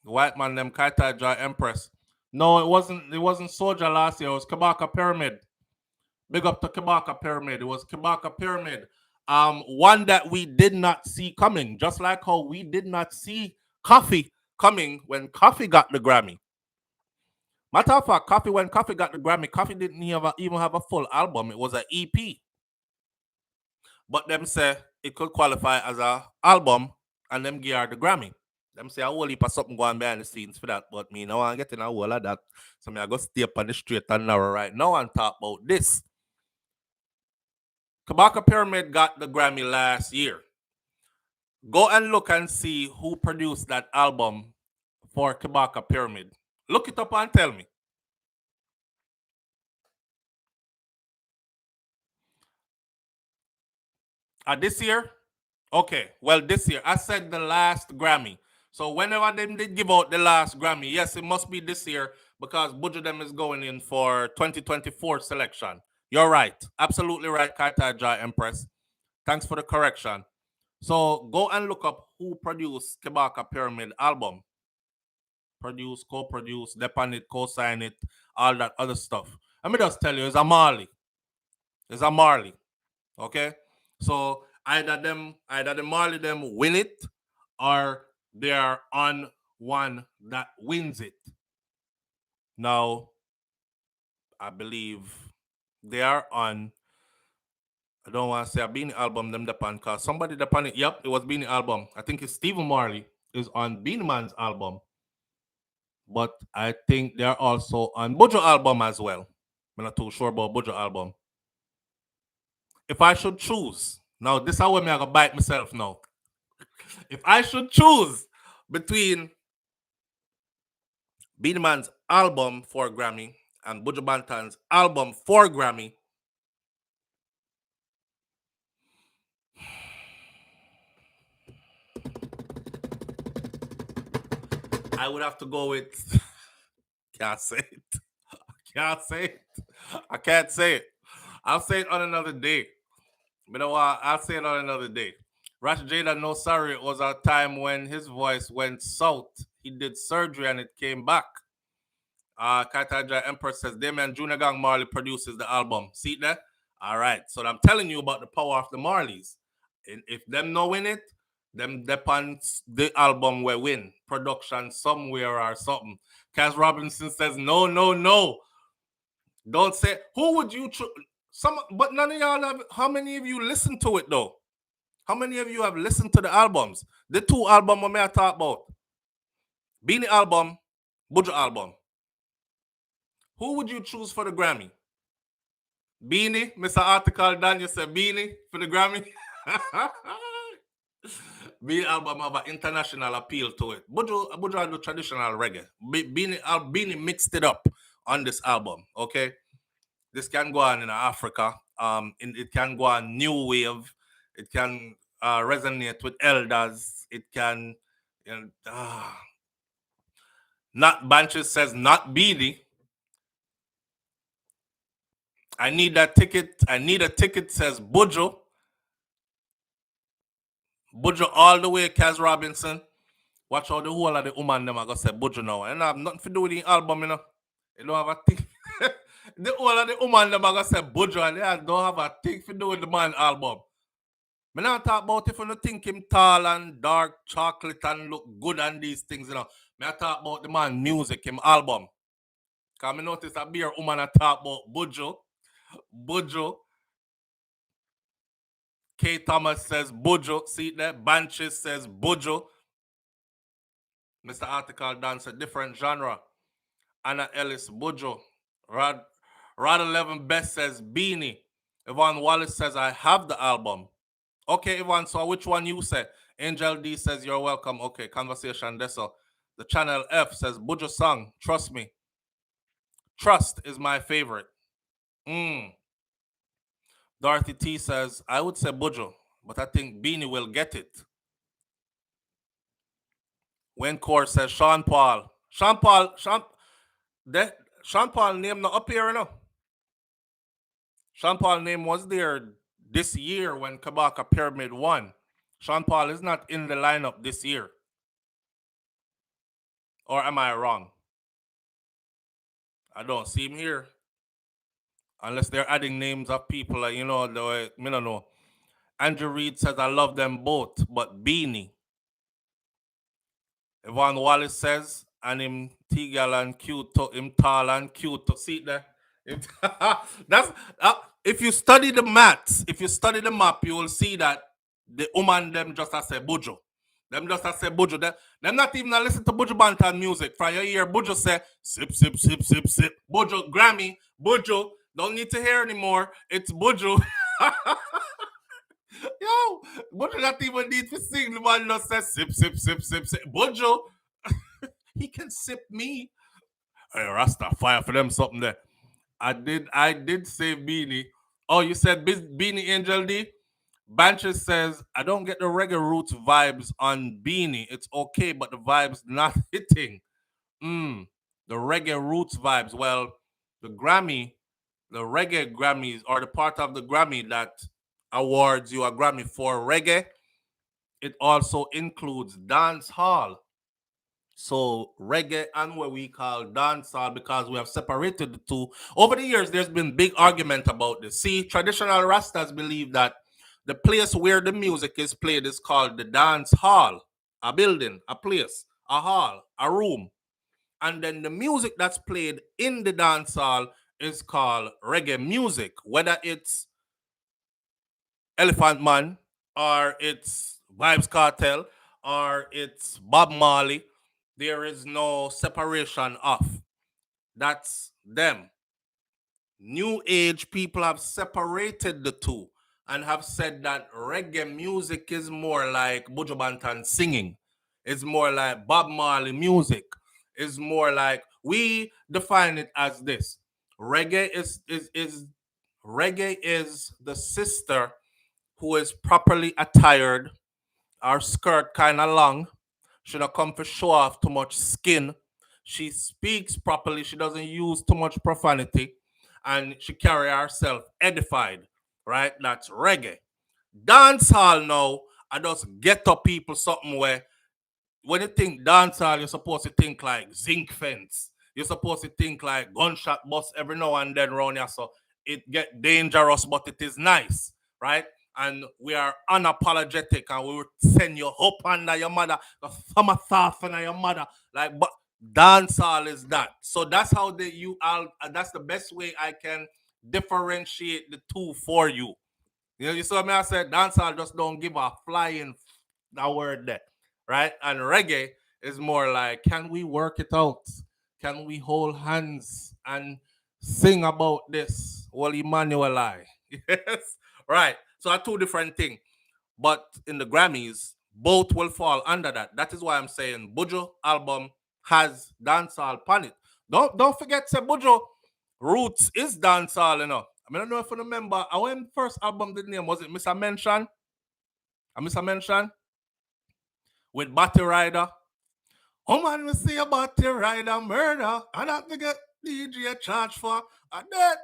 White Man, them Kaita Joy Empress. No, it wasn't. It wasn't Soldier last year. It was Kabaka Pyramid. Big up to Kabaka Pyramid. It was Kabaka Pyramid. One that we did not see coming, just like how we did not see Coffee coming when Coffee got the Grammy. Matter of fact, Coffee, when Coffee got the Grammy, Coffee didn't even have a full album. It was an EP. But them say it could qualify as a album, and them give her the Grammy. Them say a whole heap of something going behind the scenes for that, but me no one getting a whole of that. So me I go stay up on the straight and narrow right now and talk about this. Kabaka Pyramid got the Grammy last year. Go and look and see who produced that album for Kabaka Pyramid. Look it up and tell me. This year? Okay, well, this year. I said the last Grammy. So whenever they did give out the last Grammy, yes, it must be this year because Buju them is going in for 2024 selection. You're right. Absolutely right, Kaita Jai Empress. Thanks for the correction. So go and look up who produced Kebaka Pyramid album. Produce, co-produce, depend it, co-sign it, all that other stuff. Let me just tell you, it's a Marley. It's a Marley. Okay? So either the Marley them win it or they are on one that wins it. Now, I believe they are on. I don't want to say a Beanie album them depend because somebody depend it. Yep, it was Beanie album. I think it's Stephen Marley is on Beanie Man's album. But I think they're also on Buju album as well. I'm not too sure about Buju album. If I should choose, now this is how I'm gonna bite myself now. If I should choose between Beanie Man's album for Grammy and Buju Banton's album for Grammy, I would have to go with can't say it. Can't say it. I can't say it. I'll say it on another day. You know what? I'll say it on another day. Rash Jada, no sorry, it was a time when his voice went south. He did surgery and it came back. Kataja Empress says Damian Junior Gang Marley produces the album. See that? All right. So I'm telling you about the power of the Marleys. And if them no win it, them depends the album will win. Production somewhere or something. Cass Robinson says, no, no, no. Don't say who would you but none of y'all have. How many of you listen to it though? How many of you have listened to the albums? The two albums I talk about. Beanie album, Buju album. Who would you choose for the Grammy? Beanie, Mr. Article Daniel said Beanie for the Grammy. Beanie album have an international appeal to it. Buju do traditional reggae. Beanie mixed it up on this album. Okay, this can go on in Africa. It can go on new wave. It can resonate with elders. It can. Not Banches says not Beanie. I need that ticket. I need a ticket, says Buju. Buju all the way, Kaz Robinson. Watch out the whole of the woman them I gonna say Buju now. And I have nothing to do with the album, you know. You don't have a thing. The whole of the woman them I gonna say Buju and they don't have a thing to do with the man album. Me not talk about if you don't think him tall and dark chocolate and look good and these things, you know. Me talk about the man music, him album. Cause me notice a beer woman I talk about Buju. K. Thomas says Buju. See that? Banches says Buju. Mr. Article dance a different genre. Anna Ellis Buju. Rod 11 Best says Beanie. Yvonne Wallace says I have the album. Okay, Yvonne, so which one you said? Angel D says you're welcome. Okay, conversation. That's all. The Channel F says Bujo song. Trust me. Trust is my favorite. Mm. Dorothy T says, I would say Bujo, but I think Beanie will get it. When Core says Sean Paul. That Sean Paul name not up here now. Sean Paul name was there this year when Kabaka Pyramid won. Sean Paul is not in the lineup this year. Or am I wrong? I don't see him here. Unless they're adding names of people, like, you know, I don't know. Andrew Reed says, I love them both, but Beanie. Yvonne Wallace says, and him Tigal and cute, him tall and cute. See there? That's if you study the maths, if you study the map, you will see that the woman them just as say Bujo. Them just as say Bujo. Them not even listen to Bujo Bantan music. From your ear, Bujo say sip, sip, sip, sip, sip. Bujo Grammy, Bujo. Don't need to hear anymore. It's Bujo. Yo, Bujo not even need to sing. The man just says sip, sip, sip, sip, sip. Bujo, he can sip me. Hey, Rasta, fire for them something there. I did say Beanie. Oh, you said Beanie Angel D? Banches says, I don't get the reggae roots vibes on Beanie. It's okay, but the vibes not hitting. The reggae roots vibes. Well, the reggae Grammys, or the part of the Grammy that awards you a Grammy for reggae, it also includes dance hall. So reggae and what we call dancehall, because we have separated the two. Over the years, there's been big argument about this. See, traditional Rastas believe that the place where the music is played is called the dance hall, a building, a place, a hall, a room. And then the music that's played in the dance hall is called reggae music, whether it's Elephant Man, or it's Vibes Cartel, or it's Bob Marley. There is no separation of. That's them. New age people have separated the two and have said that reggae music is more like Buju Banton singing. It's more like Bob Marley music. It's more like, we define it as this. Reggae is the sister who is properly attired, our skirt kind of long. She don't come for show off too much skin. She speaks properly. She doesn't use too much profanity. And she carry herself edified. Right? That's reggae. Dancehall now, I just get up people something where when you think dancehall, you're supposed to think like zinc fence. You're supposed to think like gunshot bust every now and then around here. So it get dangerous, but it is nice. Right? And we are unapologetic, and we will send you up under your mother, the summer soft under your mother. Like, but dancehall is that. So that's how that's the best way I can differentiate the two for you. You know, you saw me, I said dancehall just don't give a flying that word there. Right? And reggae is more like, can we work it out? Can we hold hands and sing about this? Well, Emmanuel I. Yes. Right. So two different things. But in the Grammys, both will fall under that. That is why I'm saying Bujo album has dancehall on it. Don't forget, say Bujo Roots is dancehall, you know. I don't know if you remember, our first album, the name was it Mr. Mention? Mr. Mention? With Batty Rider. Oh man, we see a Batty Rider murder. And I forget DJ charge for a dead.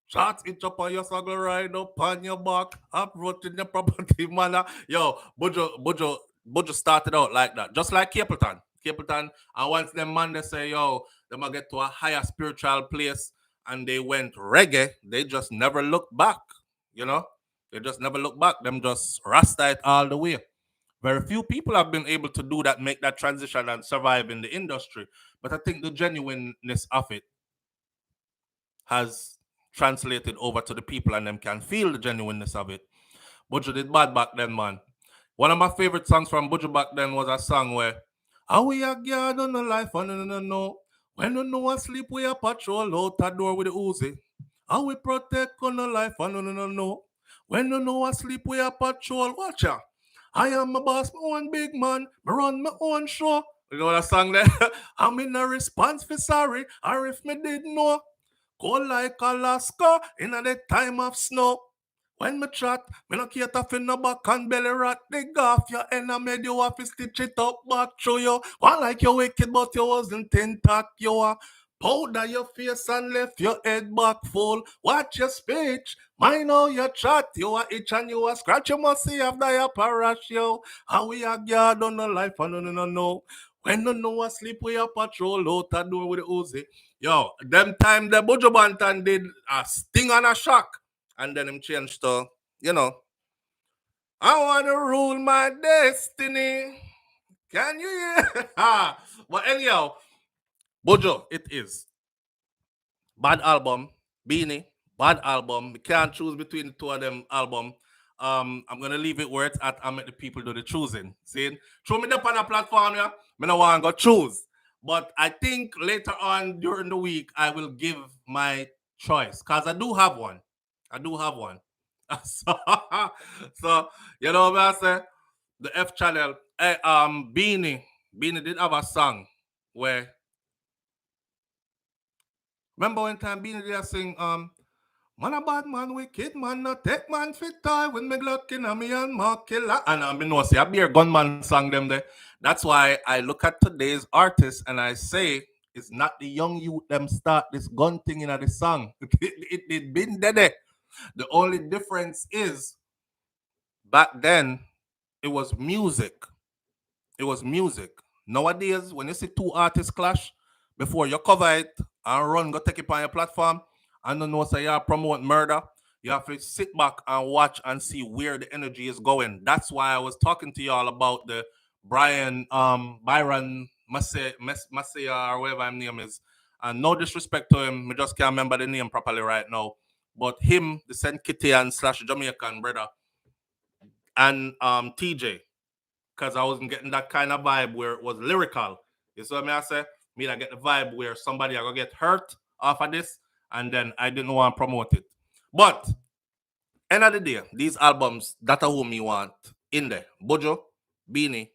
Shots it up on your saddle, ride up on your back, uproot in your property manner. Yo, Bujo started out like that. Just like Capleton. And once them man they say, yo, they might get to a higher spiritual place and they went reggae, they just never looked back. You know? They just never looked back. Them just rasta it all the way. Very few people have been able to do that, make that transition and survive in the industry. But I think the genuineness of it has translated over to the people, and them can feel the genuineness of it. Buju did bad back then, man. One of my favorite songs from Buju back then was a song where how we a guard on the life and no. When you know asleep, we a patrol out a door with the Uzi. How we protect on the life and no. When you know asleep, we a patrol. Watch ya. I am a boss, my own big man. I run my own show. You know that song there? I'm in a response for sorry, or if me did know. Cold like Alaska in the time of snow. When me chat, me no cater for no back and belly rat. Dig off your enemy, you have to stitch it up back through you. One like you wicked, but you wasn't intact. You are powder your face and left your head back full. Watch your speech. Mind how you chat. You are itch and you are scratch. You must see after your parash, yo. How we are guard on the life and no. When no know asleep, we are patrol out the door with the Uzi. Yo, them time the Bojo Bantan did a sting and a shock. And then him changed to, I want to rule my destiny. Can you hear? But anyhow, Bojo, it is. Bad album. Beanie, bad album. We can't choose between the two of them album. I'm gonna leave it where it's at and make the people do the choosing. See? Throw me up on a platform, yeah. Me no want to go choose. But I think later on during the week I will give my choice. Because I do have one. so, so you know what I say? The F channel. Beanie did have a song where remember when time Beanie did sing man a bad man, wicked man, no take man fit tie when me Glock in a me and mark killer. And I know say a beer gunman song them there. That's why I look at today's artists and I say it's not the young youth them start this gun thing in the song. It been there. The only difference is back then it was music. It was music. Nowadays, when you see two artists clash, before you cover it and run, go take it on your platform, and don't know say you promote murder, you have to sit back and watch and see where the energy is going. That's why I was talking to y'all about the Byron Massey or whatever his name is. And no disrespect to him, I just can't remember the name properly right now. But him, the Saint Kitty and slash Jamaican brother, and TJ, because I wasn't getting that kind of vibe where it was lyrical. You see what I say? Me, I get the vibe where somebody are gonna get hurt off of this, and then I didn't want to promote it. But end of the day, these albums, that are who me want in there. Bojo, Beanie,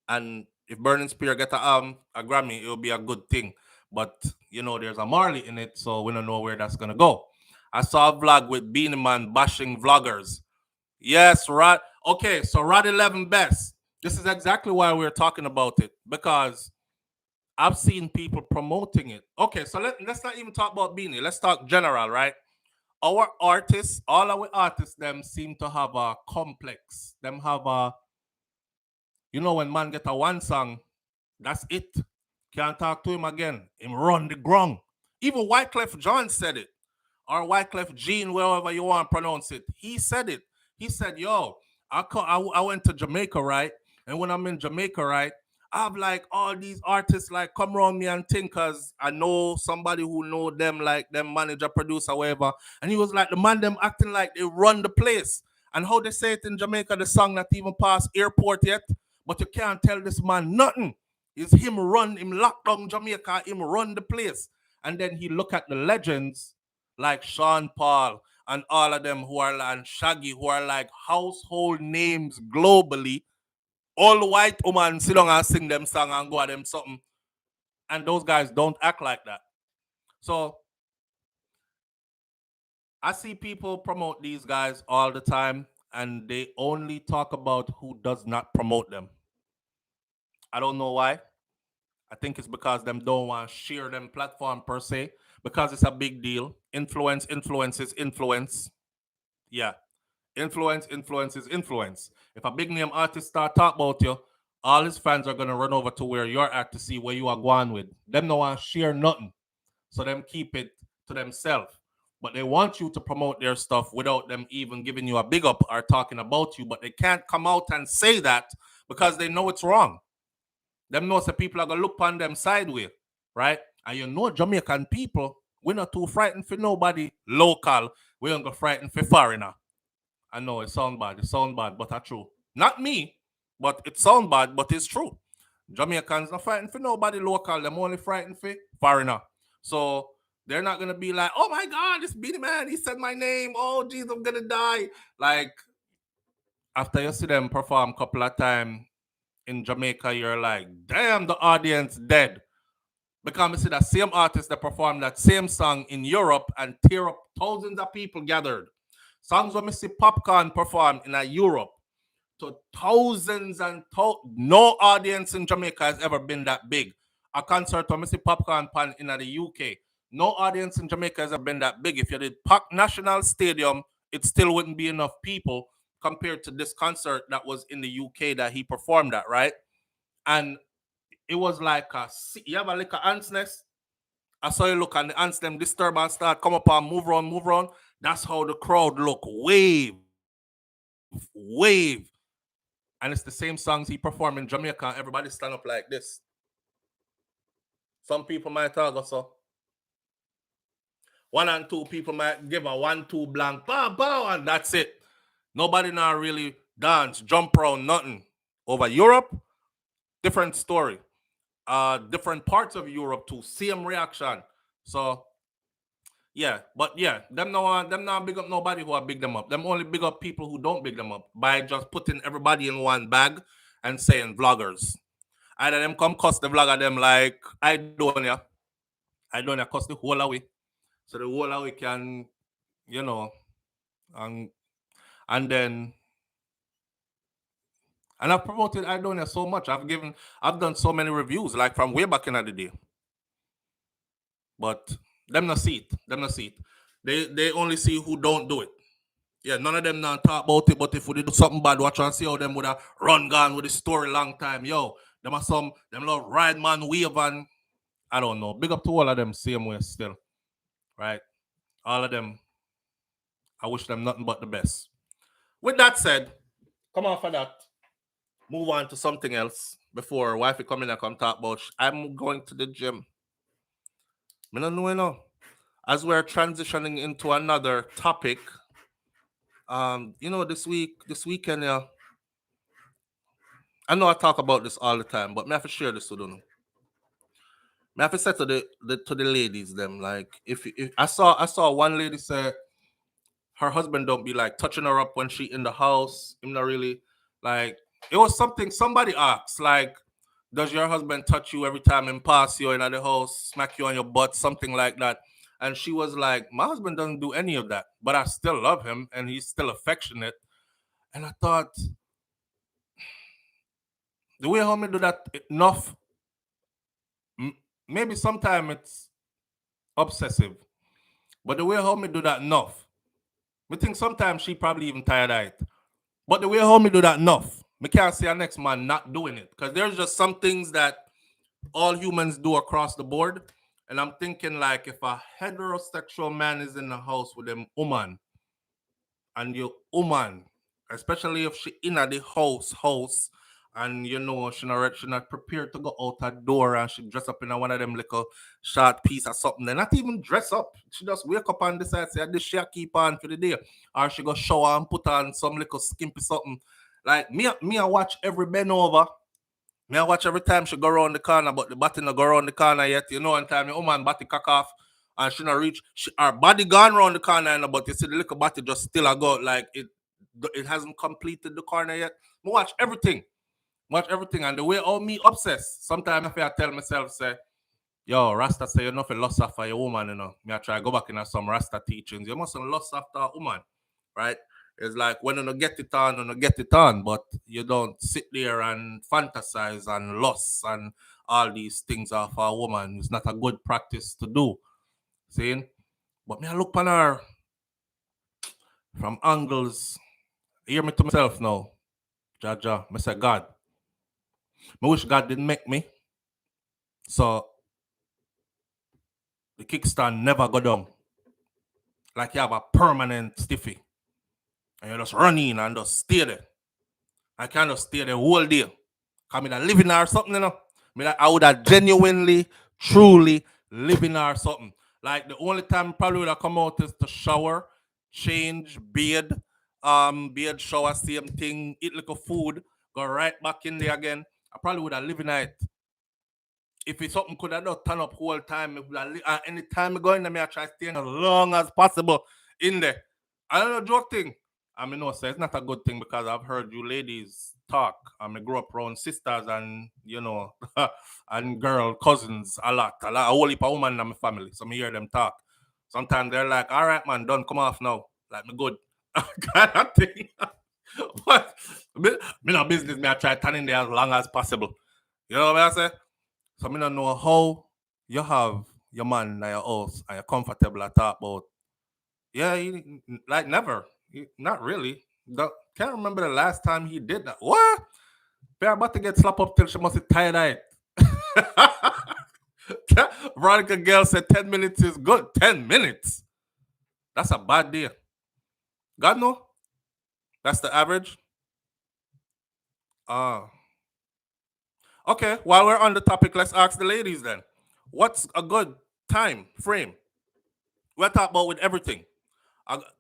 and if Burning Spear get a Grammy, it'll be a good thing. But there's a Marley in it, so we don't know where that's gonna go. I saw a vlog with Beanie Man bashing vloggers. Yes, Rod. Okay, so Rod 11 Best. This is exactly why we're talking about it, because I've seen people promoting it. Okay, so let's not even talk about Beanie. Let's talk general, right? Our artists, all our artists, them seem to have a complex. Them have a, when man get a one song, that's it. Can't talk to him again. Him run the ground. Even Wyclef John said it. Or Wyclef Jean, wherever you want to pronounce it. He said it. He said, yo, I went to Jamaica, right? And when I'm in Jamaica, right, I have like all these artists like come around me and think because I know somebody who know them, like them manager, producer, whatever. And he was like, the man them acting like they run the place. And how they say it in Jamaica, the song not even past airport yet. But you can't tell this man nothing. It's him lock down Jamaica, him run the place. And then he look at the legends like Sean Paul and all of them who are like Shaggy, who are like household names globally. All white women sit down and sing them song and go at them something. And those guys don't act like that. So I see people promote these guys all the time and they only talk about who does not promote them. I don't know why. I think it's because them don't want to share them platform per se, because it's a big deal. Influence is influence. Yeah. Influence is influence. If a big name artist start talk about you, all his fans are gonna run over to where you're at to see where you are going with. Them no want to share nothing. So them keep it to themselves. But they want you to promote their stuff without them even giving you a big up or talking about you. But they can't come out and say that because they know it's wrong. Them know that people are gonna look on them sideways, right? And Jamaican people, we're not too frightened for nobody local. We don't go frightened for foreigner. I know it sound bad, but it's true. Not me, but it sound bad, but it's true. Jamaicans not fighting for nobody local, they're only frightened for foreigner. So they're not gonna be like, oh my god, this Beanie Man, he said my name. Oh geez, I'm gonna die. Like after you see them perform a couple of times in Jamaica, you're like, damn, the audience dead. Because we see that same artist that performed that same song in Europe and tear up thousands of people gathered. Songs when we see Popcaan perform in Europe to thousands and no audience in Jamaica has ever been that big. A concert when we see Popcaan Pan in the UK, no audience in Jamaica has ever been that big. If you did Pack National Stadium, it still wouldn't be enough people compared to this concert that was in the UK that he performed at, right? And it was like you have a little ant's nest. I saw you look and the ants them disturb and start come up and move around, move around. That's how the crowd look. Wave, wave. And it's the same songs he performed in Jamaica. Everybody stand up like this. Some people might talk so. One and two people might give a 1-2 blank, bow, bow, and that's it. Nobody now really dance, jump around, nothing. Over Europe, different story. Different parts of Europe too, same reaction. So yeah, but yeah, them not big up nobody who are big them up. Them only big up people who don't big them up by just putting everybody in one bag and saying vloggers. Either them come cuss the vlogger them like I don't cuss the whole away. So the whole away can, you know, and then and I've promoted I don't so much. I've done so many reviews, like from way back in the day. But them not see it. Them not see it. They only see who don't do it. Yeah, none of them now talk about it, but if we do something bad, watch and see how them would have run gone with the story long time. Yo, them are them love ride man wave and I don't know. Big up to all of them same way still. Right? All of them. I wish them nothing but the best. With that said, come on for that. Move on to something else before wifey come in and come talk about I'm going to the gym. I don't know, you know. As we're transitioning into another topic, you know, this weekend, yeah. I know I talk about this all the time, but I have to share this with you. I have to say to the ladies, them like if I saw one lady say her husband don't be like touching her up when she in the house. I'm not really like it was something somebody asked like, does your husband touch you every time and pass you in the house, smack you on your butt, something like that? And she was like, my husband doesn't do any of that, but I still love him and he's still affectionate. And I thought, the way how me do that enough, maybe sometimes it's obsessive, but the way how me do that enough, I think sometimes she probably even tired of it. But the way how me do that enough, me can't see a next man not doing it. Because there's just some things that all humans do across the board. And I'm thinking like if a heterosexual man is in the house with them woman, and your woman, especially if she in at the house, and you know she not prepared to go out her door and she dress up in one of them little short piece or something. Then not even dress up. She just wake up and decide say this she keep on for the day. Or she go shower and put on some little skimpy something. Like me I watch every bend over. Me I watch every time she go around the corner, but the body not go around the corner yet. You know, one time the woman body cock off and she not reach. Her body gone around the corner, but you see the little body just still a go like it hasn't completed the corner yet. Me watch everything. Watch everything. And the way all me obsessed, sometimes if I tell myself, say, yo, Rasta say you're not lust after your woman, you know. Me I try go back in some Rasta teachings. You mustn't lust after a woman, right? It's like when you get it on, but you don't sit there and fantasize and lust and all these things of a woman. It's not a good practice to do. See? But me I look on her from angles. Hear me to myself now. Jaja, I say God. I wish God didn't make me. So the kickstand never go down. Like you have a permanent stiffy. And you just run in and just stay there. I can't just stay there whole day. Because I live in there or something, you know. I would have genuinely, truly live in there or something. Like the only time probably would have come out is to shower, change, bathe, shower, same thing, eat little food, go right back in there again. I probably would have lived in it. If it's something could have done turn up whole time, any time I go in there, I try to stay as long as possible in there. I don't know, joke thing. I mean, no, say it's not a good thing because I've heard you ladies talk. I mean, grew up around sisters and, and girl cousins a lot. A whole heap of women in my family. So me hear them talk. Sometimes they're like, all right, man, done, come off now. Like, me good. Kind of thing. What? Me no business, me I try to turn in there as long as possible. You know what I say? So me don't know how you have your man at your house and you're comfortable to talk about. Yeah, like never. Not really. Can't remember the last time he did that. What? They're about to get slapped up till she must be tired of it. Veronica girl said 10 minutes is good. 10 minutes. That's a bad day. God no? That's the average? Ah. Okay, while we're on the topic, let's ask the ladies then. What's a good time frame? We're talking about with everything.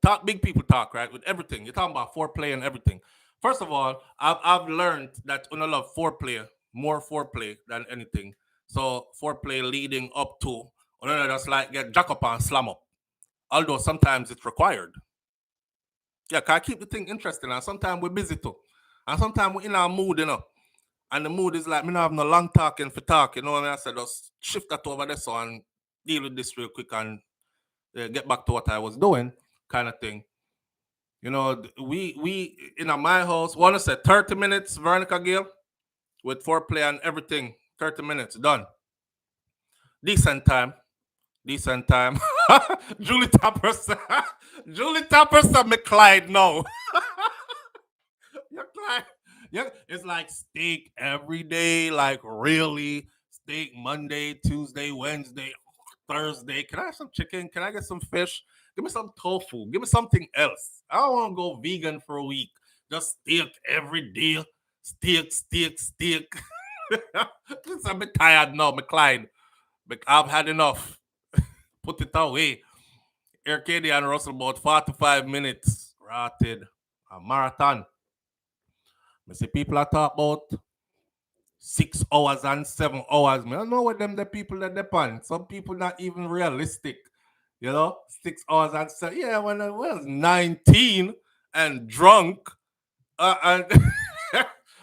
Talk big people talk, right? With everything. You're talking about foreplay and everything. First of all, I've learned that I love foreplay, more foreplay than anything. So foreplay leading up to just like get jack up and slam up. Although sometimes it's required. Yeah, can I keep the thing interesting? And sometimes we're busy too. And sometimes we're in our mood, And the mood is like, me not have no long talking for talk, you know what I mean? I said, just shift that over there so and deal with this real quick and get back to what I was doing, kind of thing. We in my house, want to say 30 minutes, Veronica Gill, with foreplay and everything. 30 minutes, done. Decent time. Decent time. Julie Tapper said, Julie Tapper said, McClyde, no. You're Clyde. Yeah, it's like steak every day, like really. Steak Monday, Tuesday, Wednesday, Thursday. Can I have some chicken? Can I get some fish? Give me some tofu. Give me something else. I don't want to go vegan for a week. Just steak every day. Steak, steak, steak. I'm a bit tired now, McLean. I've had enough. Put it away. Arcadia and Russell about 45 minutes. Rotted. A marathon. I see people are talk about 6 hours and 7 hours. I don't know what them the people that depend. Some people not even realistic. 6 hours and seven. Yeah, when I was 19 and drunk, and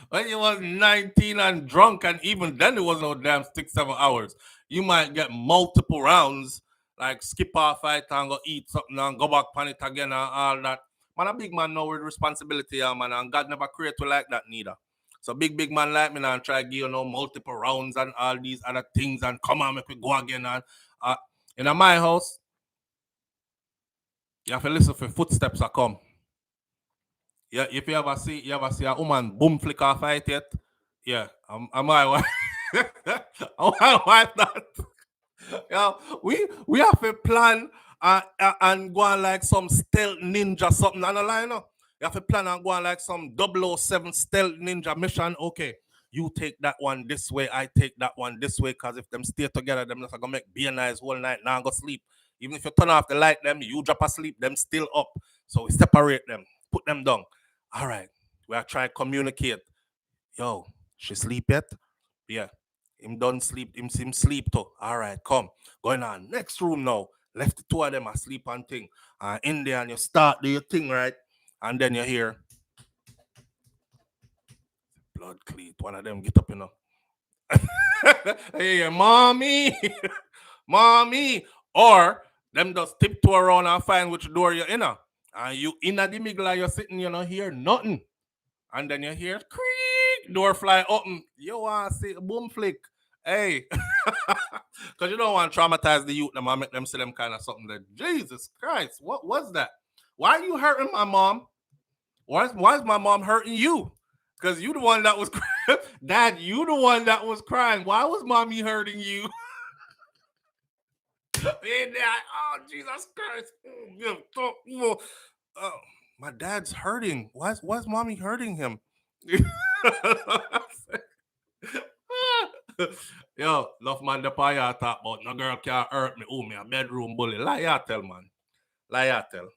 when you was 19 and drunk, and even then it was no damn 6 7 hours. You might get multiple rounds, like skip off fight and go eat something and go back on it again and all that. Man, a big man know with responsibility, man, and God never create you like that neither. So big man like me now and try to give multiple rounds and all these other things and come on, make we go again and in my house, you have to listen for footsteps that come. Yeah, if you ever see a woman boom flick off fight yet? Yeah, I'm my wife. I'm my wife that. Yeah, we have a plan and go on like some stealth ninja something on the line. You have to plan and go on like some 007 stealth ninja mission. Okay, you take that one this way, I take that one this way, because if them stay together, them just gonna make be nice whole night. Now go sleep. Even if you turn off the light, them you drop asleep, them still up. So we separate them, put them down. All right, we are trying to communicate. Yo, she sleep yet? Yeah. Him done sleep. Him sleep too. All right, come. Going on. Next room now. Left the two of them asleep and thing. In there and you start do your thing, right? And then you hear blood cleat. One of them get up, Hey, mommy. Mommy. Or them just tiptoe around and find which door you're in. And you in the middle you're sitting, you don't hear nothing. And then you hear creak, door fly open. You want to see a boom flick. Hey, because you don't want to traumatize the youth them and make them see them kind of something that, Jesus Christ, what was that? Why are you hurting my mom? Why is my mom hurting you? Because you the one that was Dad, you the one that was crying. Why was mommy hurting you? Oh, Jesus Christ. Oh, my dad's hurting. Why's mommy hurting him? Yo, love man the pie talk about no girl can't hurt me. Oh, me a bedroom bully. Lie ya tell, man. Lie ya tell.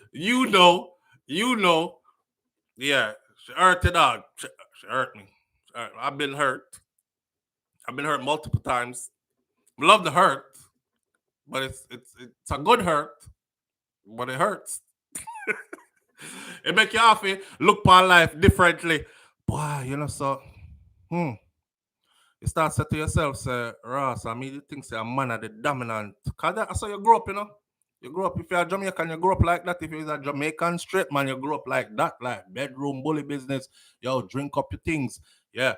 you know. Yeah, she hurt the dog. She hurt me. I've been hurt. I've been hurt multiple times. Love the hurt, but it's a good hurt. but it hurts. It make you happy, look upon life differently. Boy, you know, so you start saying to yourself, say, Ross, I mean, you think say a man are the dominant. Cause that's how you grow up, you know. You grow up, if you're a Jamaican, you grow up like that. If you're a Jamaican straight man, you grow up like that, like bedroom bully business. Yo, drink up your things. Yeah,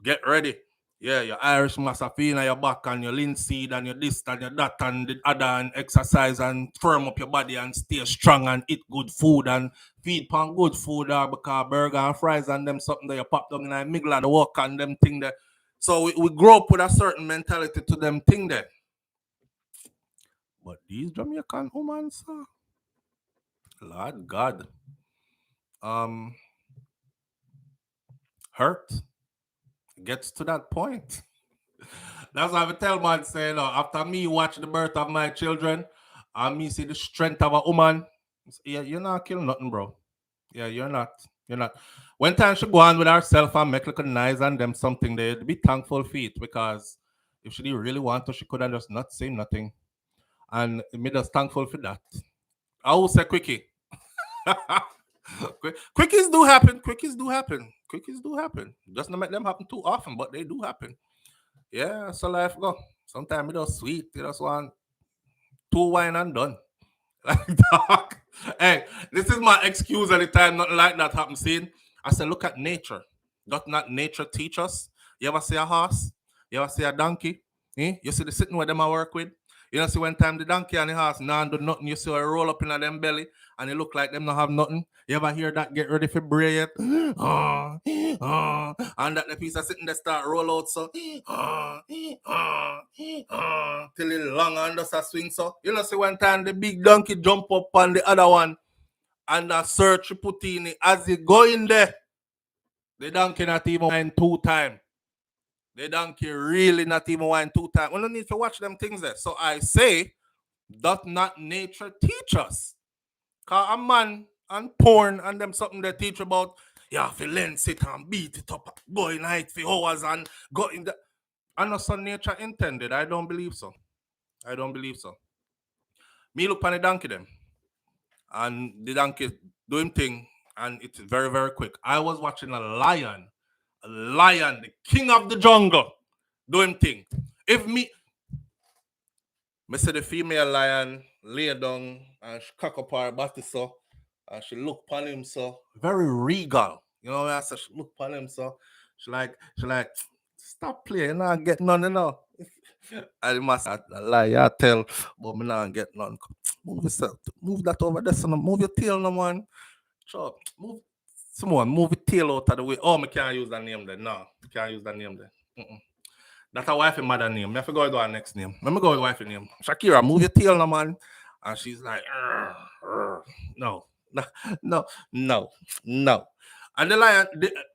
get ready. Yeah, your Irish Massafina, your back and your linseed and your this and your that and the other and exercise and firm up your body and stay strong and eat good food and feed pan good food because burger and fries and them something that you pop down in a middle of the walk and them thing there. So we grow up with a certain mentality to them thing there. But these Jamaican women, sir, Lord God, um, hurt gets to that point. That's why I tell man say, after me watch the birth of my children, and me see the strength of a woman, yeah, you're not killing nothing, bro. Yeah, you're not. You're not. When time she go on with herself and make like a nice and them something, they'd be thankful for it because if she didn't really want to, she could have just not say nothing. And it made us thankful for that. I will say quickie. Quickies do happen. Quickies do happen. Quickies do happen. Just not make them happen too often, but they do happen. Yeah, so life go. Sometimes it just sweet. You just want two wine and done. Like dog. Hey, this is my excuse anytime nothing like that happens. Seeing, I said, look at nature. Does not nature teach us? You ever see a horse? You ever see a donkey? You see the sitting where them I work with? You know, see when time the donkey and the horse now do nothing, you see her roll up in them belly and it look like them not have nothing. You ever hear that get ready for bray it? And that the piece of sitting there start roll out so till it long and just a swing so. You know, see one time the big donkey jump up on the other one and the search put in it as he go in there. The donkey not even wine 2 times. The donkey really not even wine 2 times. We don't need to watch them things there. So I say, doth not nature teach us? Cause a man and porn and them something they teach about, yeah, if you lens it and beat it up, go in height for hours and go in the. And not so nature intended. I don't believe so. I don't believe so. Me look on the donkey them. And the donkey doing thing and it's very, very quick. I was watching a lion, the king of the jungle, doing thing. If me see the female lion lay down and she cock up her body so and she look upon him so very regal. You know what I said? She look upon him so she like stop playing, I get none, you know. I must lie, I tell, but me not get none. Move yourself, move that over there, son. Move your tail, no man. Sure, move. Someone move your tail out of the way. Oh, me can't use that name there. No, can't use that name there. Mm-mm. That's a wifey mother name. Me have to go with our next name. Let me go with wifey name. Shakira, move your tail, no man. And she's like, no, no, no, no. And the lion,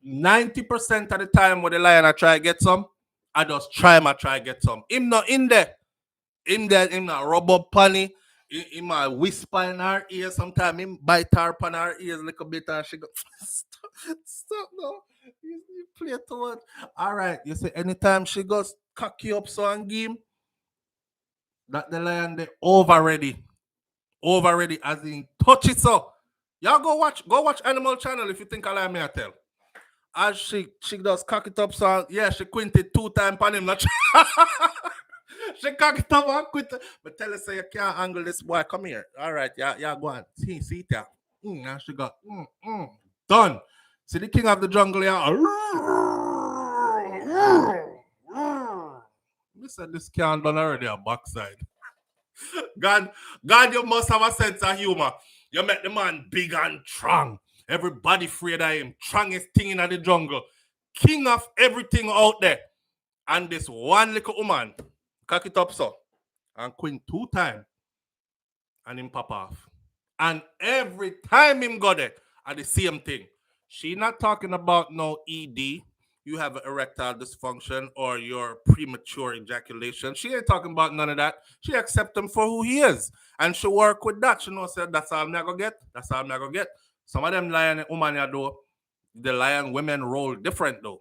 90% of the time when the lion I try to get some, I just try to get some. Him not in there. Him not rub up punny. Him might whisper in her ear sometimes. Him bite her upon her ears a little bit and she go, stop no. You play too much. All right. You see, anytime she goes cocky up so and game, that the lion they over ready. Over ready as in touch it so. Y'all go watch Animal Channel if you think I like me I tell. As she does cock it up so yeah, she quinted 2 times on him. Not she cock it up and quit. But tell her say you can't angle this boy. Come here. All right, yeah, go on. See it yeah. And she got done. See the king of the jungle yeah. Me said this can't done already a backside. God, you must have a sense of humor. You make the man big and strong. Everybody afraid of him. Strongest thing in the jungle. King of everything out there. And this one little woman, cock it up so, and queen 2 times, and him pop off. And every time him go there, are the same thing. She not talking about no ED. You have erectile dysfunction or your premature ejaculation. She ain't talking about none of that. She accept him for who he is. And she work with that. She know said that's all I'm not gonna get. That's all I'm not gonna get. Some of them lion woman though, the lion women roll different though.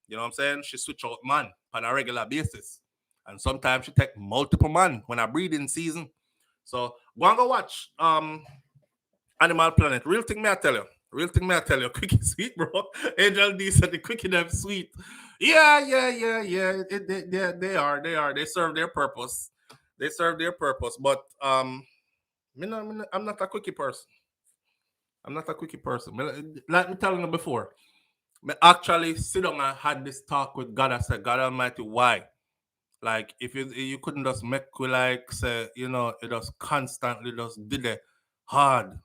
You know what I'm saying? She switch out man on a regular basis. And sometimes she take multiple man when a breeding season. So Go and go watch Animal Planet. Real thing may I tell you. Real thing may I tell you. Quickie sweet, bro. Angel D said the quickie them sweet. Yeah. They are. They are. They serve their purpose. They serve their purpose. But I'm not a quickie person. I'm not a quickie person. Like me telling you before, me actually sit down and had this talk with God. I said, God Almighty, why? Like if you couldn't just make we like say, it just constantly just did it hard.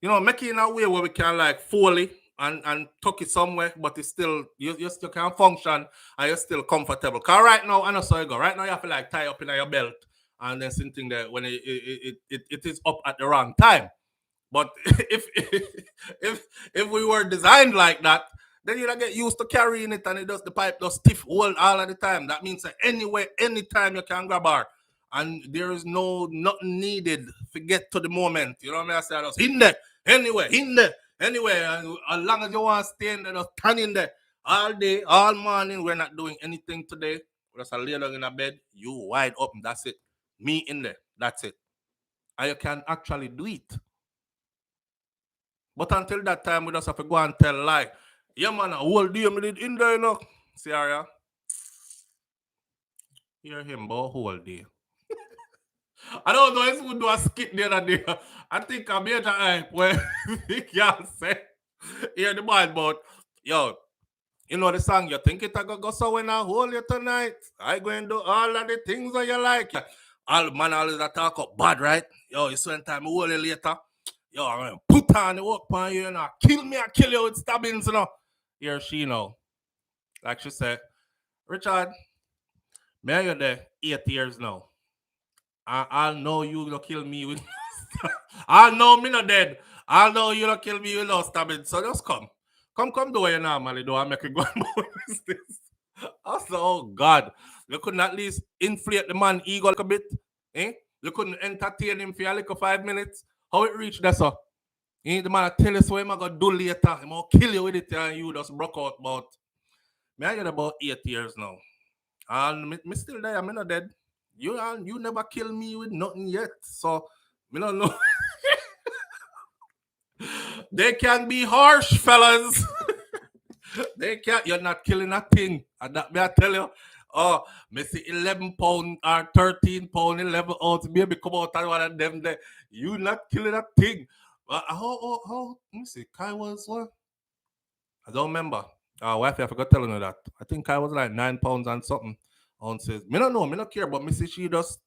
Make it in a way where we can like fully and tuck it somewhere, but it's still you still can function and you're still comfortable. Cause right now, I know so you go. Right now you have to like tie up in your belt and then something that when it is up at the wrong time. But if we were designed like that, then you don't get used to carrying it and the pipe does stiff hold all of the time. That means that anywhere, anytime you can grab her. And there is nothing needed to get to the moment. You know what I mean? I say I just in there, anywhere. And as long as you want to stay in there, just stand in there. All day, all morning, we're not doing anything today. We're just lay down in a bed, you wide open, that's it. Me in there, that's it. And you can actually do it. But until that time, we just have to go and tell like, yeah, man, a whole day me did in there, See, Aria? Hear him, but whole day. I don't know if we do a skit the other day. I think a major hype where he can say, hear the boy, but yo, you know the song, you think it a go so when I hold you tonight? I going to do all of the things that you like. All man always a talk up bad, right? Yo, you spend time hold you later. Yo, I'm gonna put on the work on you, kill me, I kill you with stabbings, Here she know. Like she said, Richard, me and you there 8 years now. I know you gonna kill me with I know me not dead. I know you gonna kill me with no stabbing. So just come. Come do what you normally do. I make it go on with this. I said, oh God. You couldn't at least inflate the man ego a bit. Eh? You couldn't entertain him for a little 5 minutes. How it reached that, so? The man tell us what I'm gonna do later. I'm gonna kill you with it and you just broke out about. Me I get about 8 years now. And me still there, I'm not dead. You never kill me with nothing yet. So me don't know. They can be harsh, fellas. They can't. You're not killing a thing. And that me I tell you. Oh, me see 11 pound or 13 pound, 11 ounce baby come out and one of them there. You not killing a thing. How? Let me see. Kai was what? I don't remember. Wife, I forgot telling her that. I think Kai was like 9 pounds and something ounces. Me don't know. Me not care. But me see she just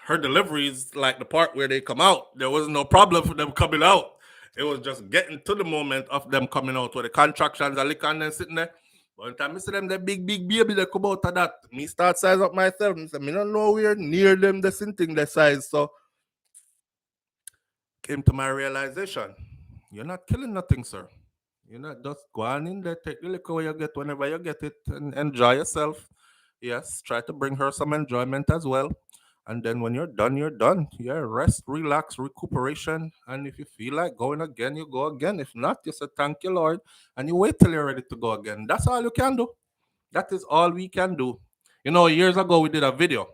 her deliveries, like the part where they come out, there was no problem for them coming out. It was just getting to the moment of them coming out where the contractions are lick and then sitting there. By the time I see them, the big baby that come out of that, me start size up myself. Me say, me don't know where near them the same thing the size. So came to my realization. You're not killing nothing, sir. You're not just going in there, take the liquor you get whenever you get it and enjoy yourself. Yes, try to bring her some enjoyment as well. And then when you're done, you're done. Yeah, rest, relax, recuperation. And if you feel like going again, you go again. If not, you say thank you, Lord. And you wait till you're ready to go again. That's all you can do. That is all we can do. Years ago we did a video.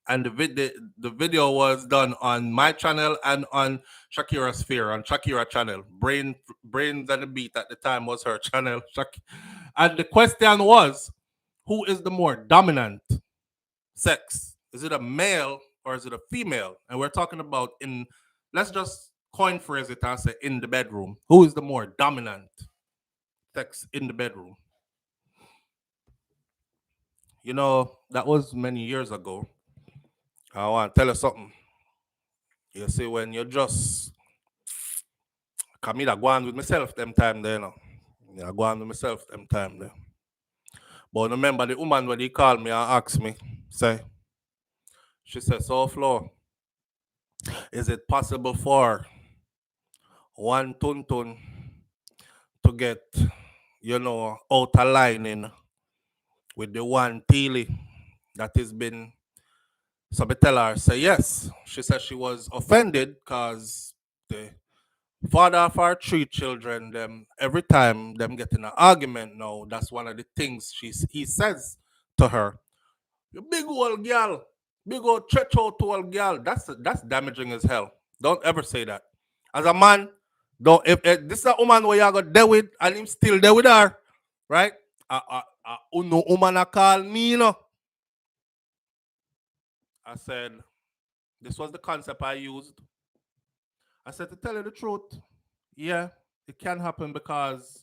And the video was done on my channel and on Shakira's Sphere, on Shakira channel. Brains and the Beat at the time was her channel. And the question was, who is the more dominant sex? Is it a male or is it a female? And we're talking about let's just coin phrase it and say in the bedroom. Who is the more dominant sex in the bedroom? That was many years ago. I want to tell you something. You see, when you just come in, I go on with myself them time there, I go on with myself them time there. But remember the woman when he called me and asked me, she said, so Flo, is it possible for one tuntun to get, out aligning with the one Teely that has been. So I tell her, say yes. She said she was offended because the father of our 3 children, them every time them get in an argument now, that's one of the things he says to her. You big old girl. Big old stretch out to old girl. That's damaging as hell. Don't ever say that. As a man, don't if this is a woman where you got there with and him still there with her, right? No woman a call me, you know. I said, this was the concept I used. I said, to tell you the truth, yeah, it can happen because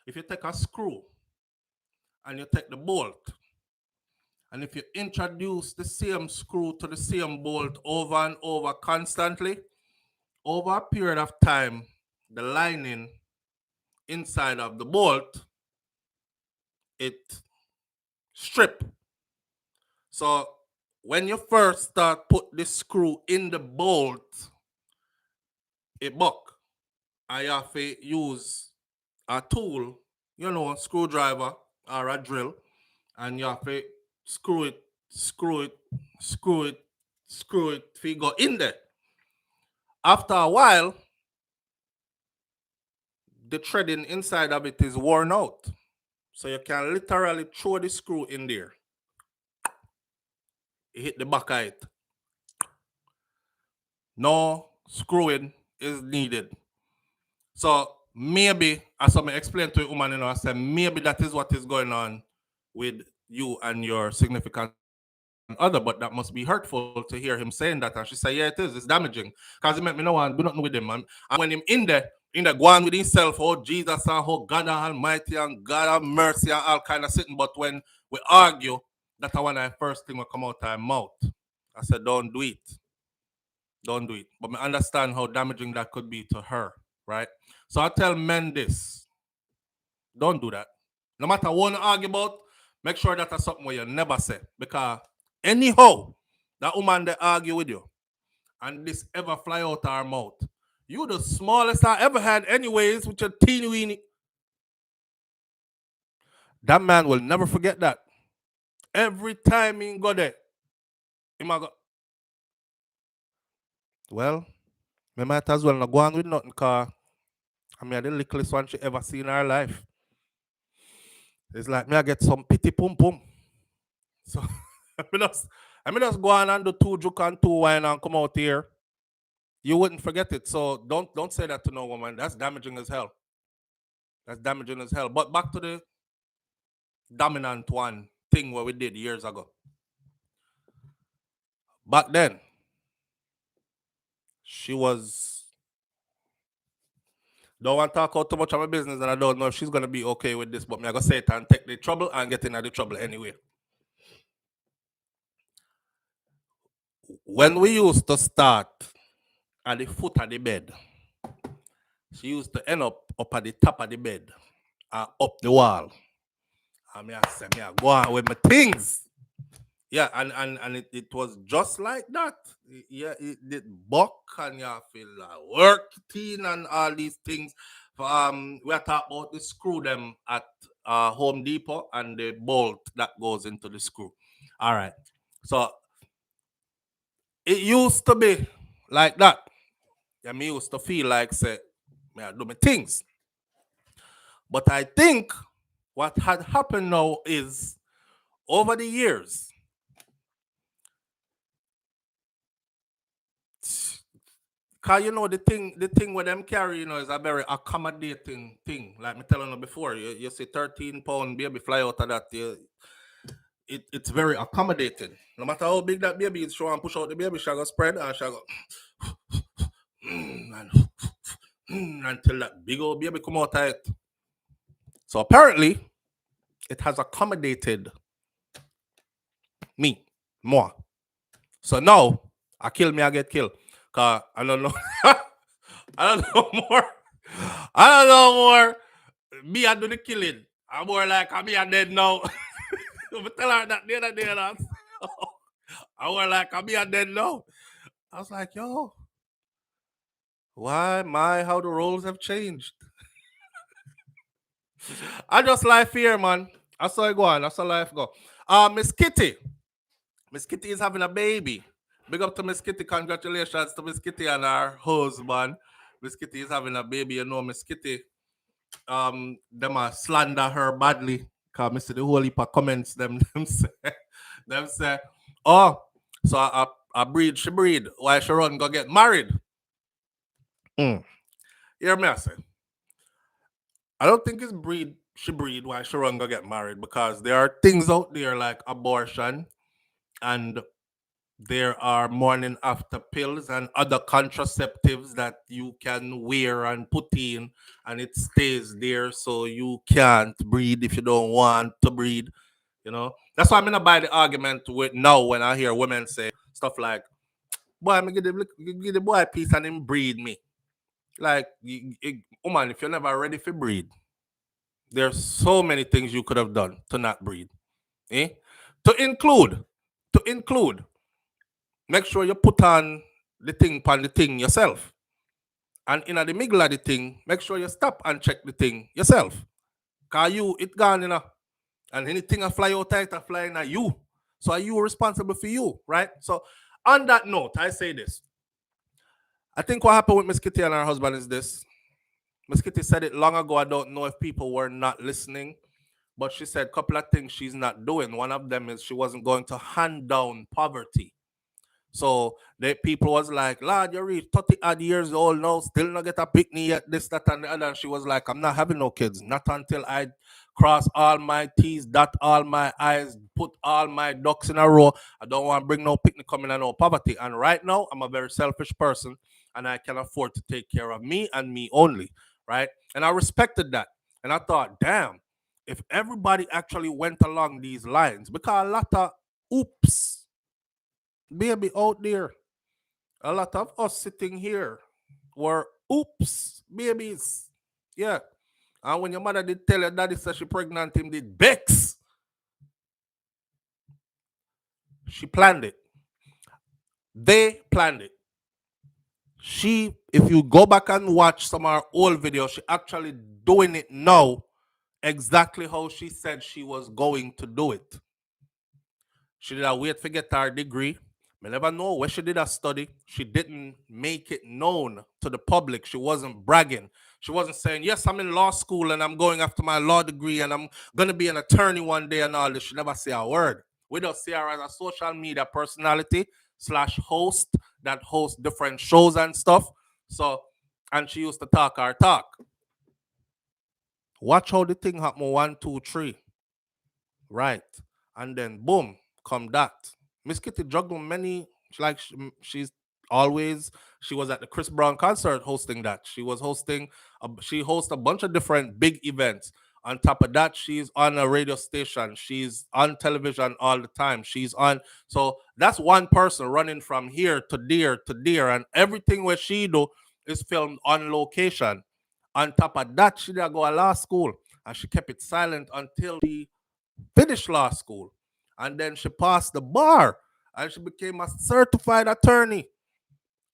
if you take a screw and you take the bolt, and if you introduce the same screw to the same bolt over and over constantly, over a period of time, the lining inside of the bolt, it strip. So when you first start put the screw in the bolt, it buck. I have to use a tool, a screwdriver or a drill, and you have to screw it, screw it, screw it, screw it, till you go in there. After a while, the threading inside of it is worn out. So you can literally throw the screw in there. You hit the back of it. No screwing is needed. So maybe, as I explained to a woman, I said, maybe that is what is going on with you and your significant other, but that must be hurtful to hear him saying that. And she said, yeah, it is. It's damaging. Because he make me no want do nothing with him, man. And when him in there go on with himself, oh Jesus and oh God Almighty and God of mercy and all kind of sitting. But when we argue, that's one of the first thing will come out of my mouth. I said, don't do it. Don't do it. But I understand how damaging that could be to her, right? So I tell men this. Don't do that. No matter what you argue about, make sure that's something where you never say. Because anyhow, that woman they argue with you, and this ever fly out her mouth, you the smallest I ever had anyways with your teeny weeny. That man will never forget that. Every time he go there, he might go, well, we might as well not go on with nothing because I mean the littlest one she ever seen in her life. It's like me I get some pity pum pum. So I mean just go on and do 2 juke and 2 wine and come out here. You wouldn't forget it. So don't say that to no woman. That's damaging as hell. That's damaging as hell. But back to the dominant one thing what we did years ago. Back then, she was, don't want to talk out too much of my business, and I don't know if she's gonna be okay with this, but me I go say it and take the trouble and get into the trouble anyway. When we used to start at the foot of the bed, she used to end up at the top of the bed and up the wall. And me I say, me I go on with my things. Yeah, and it was just like that. Yeah, it did buck and you feel like work teen and all these things. We are talking about the screw them at Home Depot and the bolt that goes into the screw. All right. So it used to be like that. Yeah, me used to feel like say, me I do my things. But I think what had happened now is over the years, cause the thing with them carry, is a very accommodating thing. Like me telling you before, you see 13-pound baby fly out of that, it's very accommodating. No matter how big that baby is, she want push out the baby, she go spread and she go until that big old baby come out of it. So apparently, it has accommodated me more. So now, I kill me, I get killed. Cause I don't know. I don't know more. I don't know more. Me, I do the killing. I'm more like, I'm dead now. I tell her that the other day. I'm more like, I'm dead now. I was like, yo, how the roles have changed. I just life here, man. I saw it go on. I saw life go. Miss Kitty. Miss Kitty is having a baby. Big up to Miss Kitty. Congratulations to Miss Kitty and her husband. Miss Kitty is having a baby. Miss Kitty, them slander her badly Cause I see the whole heap of comments them say, oh, so I breed, she breed. Why she run go get married? Mm. Hear me I say. I don't think it's breed she breed why she run go get married because there are things out there like abortion and there are morning after pills and other contraceptives that you can wear and put in and it stays there so you can't breed if you don't want to breed. That's why I'm gonna buy the argument with now when I hear women say stuff like, boy, I'm gonna give the boy a piece and him breed me. Like, woman, if you're never ready for breed, there's so many things you could have done to not breed. Eh? To include, to include, make sure you put on the thing yourself. And in the middle of the thing, make sure you stop and check the thing yourself. Cause it gone, and anything I fly out it flying at you. So are you responsible for you, right? So on that note, I say this. I think what happened with Miss Kitty and her husband is this. Miss Kitty said it long ago. I don't know if people were not listening, but she said a couple of things she's not doing. One of them is she wasn't going to hand down poverty. So the people was like, Lord, you reach 30 odd years old now, still not get a picnic yet, this, that, and the other. And she was like, I'm not having no kids. Not until I cross all my T's, dot all my I's, put all my ducks in a row. I don't want to bring no picnic coming and no poverty. And right now, I'm a very selfish person and I can afford to take care of me and me only. Right. And I respected that. And I thought, damn, if everybody actually went along these lines, because a lot of oops baby out there, a lot of us sitting here were oops babies. Yeah. And when your mother did tell your daddy said she pregnant him did Bex. She planned it. They planned it. If you go back and watch some of our old videos, she actually doing it now exactly how she said she was going to do it. She did not wait to get her degree. I never know where she did a study. She didn't make it known to the public. She wasn't bragging. She wasn't saying, yes, I'm in law school and I'm going after my law degree and I'm going to be an attorney one day and all this. She never say a word. We don't see her as a social media personality / host that hosts different shows and stuff. So, and she used to talk her talk. Watch how the thing happen 1, 2, 3. Right. And then boom, come that. Miss Kitty juggled many, she's always, she was at the Chris Brown concert hosting that. She was hosting, she hosts a bunch of different big events. On top of that, she's on a radio station. She's on television all the time. She's on, so that's one person running from here to there to there. And everything where she do is filmed on location. On top of that, she did go to law school. And she kept it silent until she finished law school. And then she passed the bar and she became a certified attorney.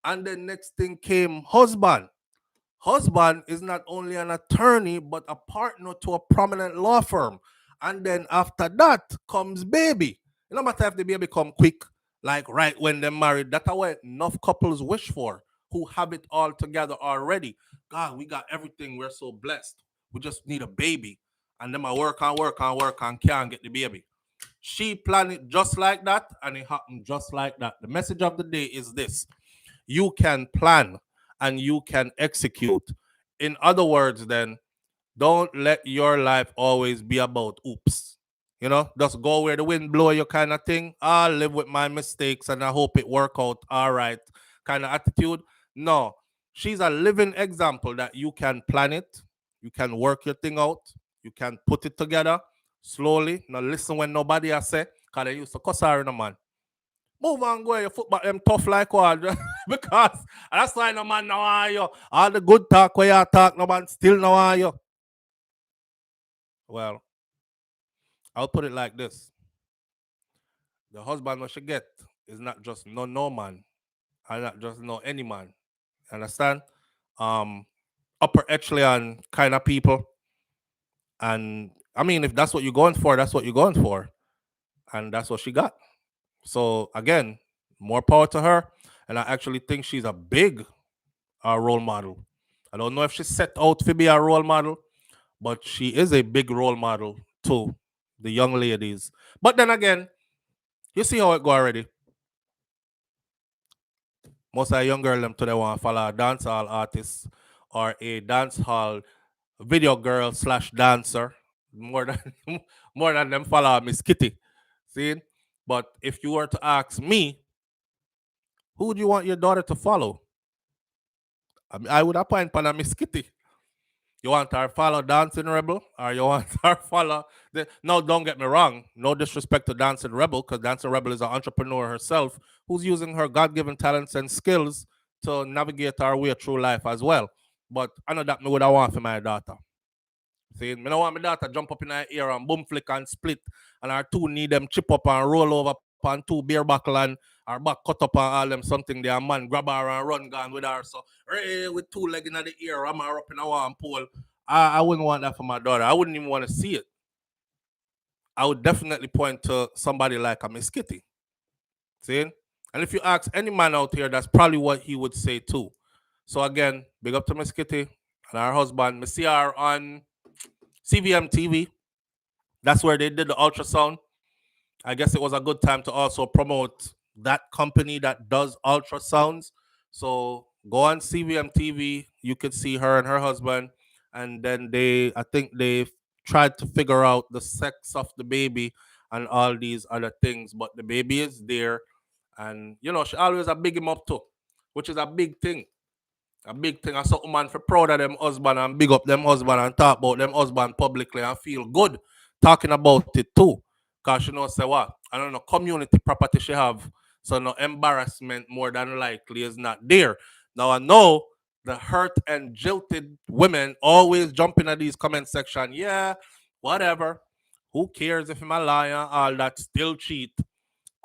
And then next thing came husband. Husband is not only an attorney, but a partner to a prominent law firm. And then after that comes baby. No matter if the baby come quick, like right when they're married, that's what enough couples wish for, who have it all together already. God, we got everything. We're so blessed. We just need a baby. And then I work and can't get the baby. She planned it just like that, and it happened just like that. The message of the day is this: you can plan and you can execute. In other words, then, don't let your life always be about oops. Just go where the wind blow you kind of thing. I'll live with my mistakes and I hope it work out all right kind of attitude. No, she's a living example that you can plan it, you can work your thing out, you can put it together slowly. Now listen when nobody has said, because they used to cuss her in a man. Move on, go your football them tough like what? Because that's why no man now want you. All the good talk where you talk, no man still now want you. Well, I'll put it like this. The husband what she get is not just no man, and not just no any man. Understand? Upper echelon kind of people. And I mean, if that's what you're going for, that's what you're going for. And that's what she got. So again, more power to her. And I actually think she's a big role model. I don't know if she set out to be a role model, but she is a big role model to the young ladies. But then again, you see how it go already. Most of the young girl them today want to follow a dancehall artist or a dancehall video girl slash dancer more than more than them follow Miss Kitty. See? But if you were to ask me, who would you want your daughter to follow? I would appoint Pana Miss Kitty. You want her follow Dancing Rebel or you want her follow the no, don't get me wrong. No disrespect to Dancing Rebel, because Dancing Rebel is an entrepreneur herself who's using her God-given talents and skills to navigate her way through life as well. But I know that me would have want for my daughter. See, me don't want my daughter jump up in her ear and boom flick and split and our two need them chip up and roll over on two beer buckle and our back cut up and all them something there, man grab her and run gone with her. So with two legs in the ear, ram her up in a one pole. I wouldn't want that for my daughter. I wouldn't even want to see it. I would definitely point to somebody like a Miss Kitty. See? And if you ask any man out here, that's probably what he would say too. So again, big up to Miss Kitty and her husband. Me see her on CVM TV. That's where they did the ultrasound. I guess it was a good time to also promote that company that does ultrasounds. So go on CVM TV. You could see her and her husband. And then I think they tried to figure out the sex of the baby and all these other things. But the baby is there. And, she always a big him up too, which is a big thing. A big thing. I saw a man for proud of them husband and big up them husband and talk about them husband publicly and feel good talking about it too. Cause say what? I don't know, community property she have. So no embarrassment more than likely is not there. Now I know the hurt and jilted women always jump into these comment section. Yeah, whatever. Who cares if I'm a liar? All that still cheat.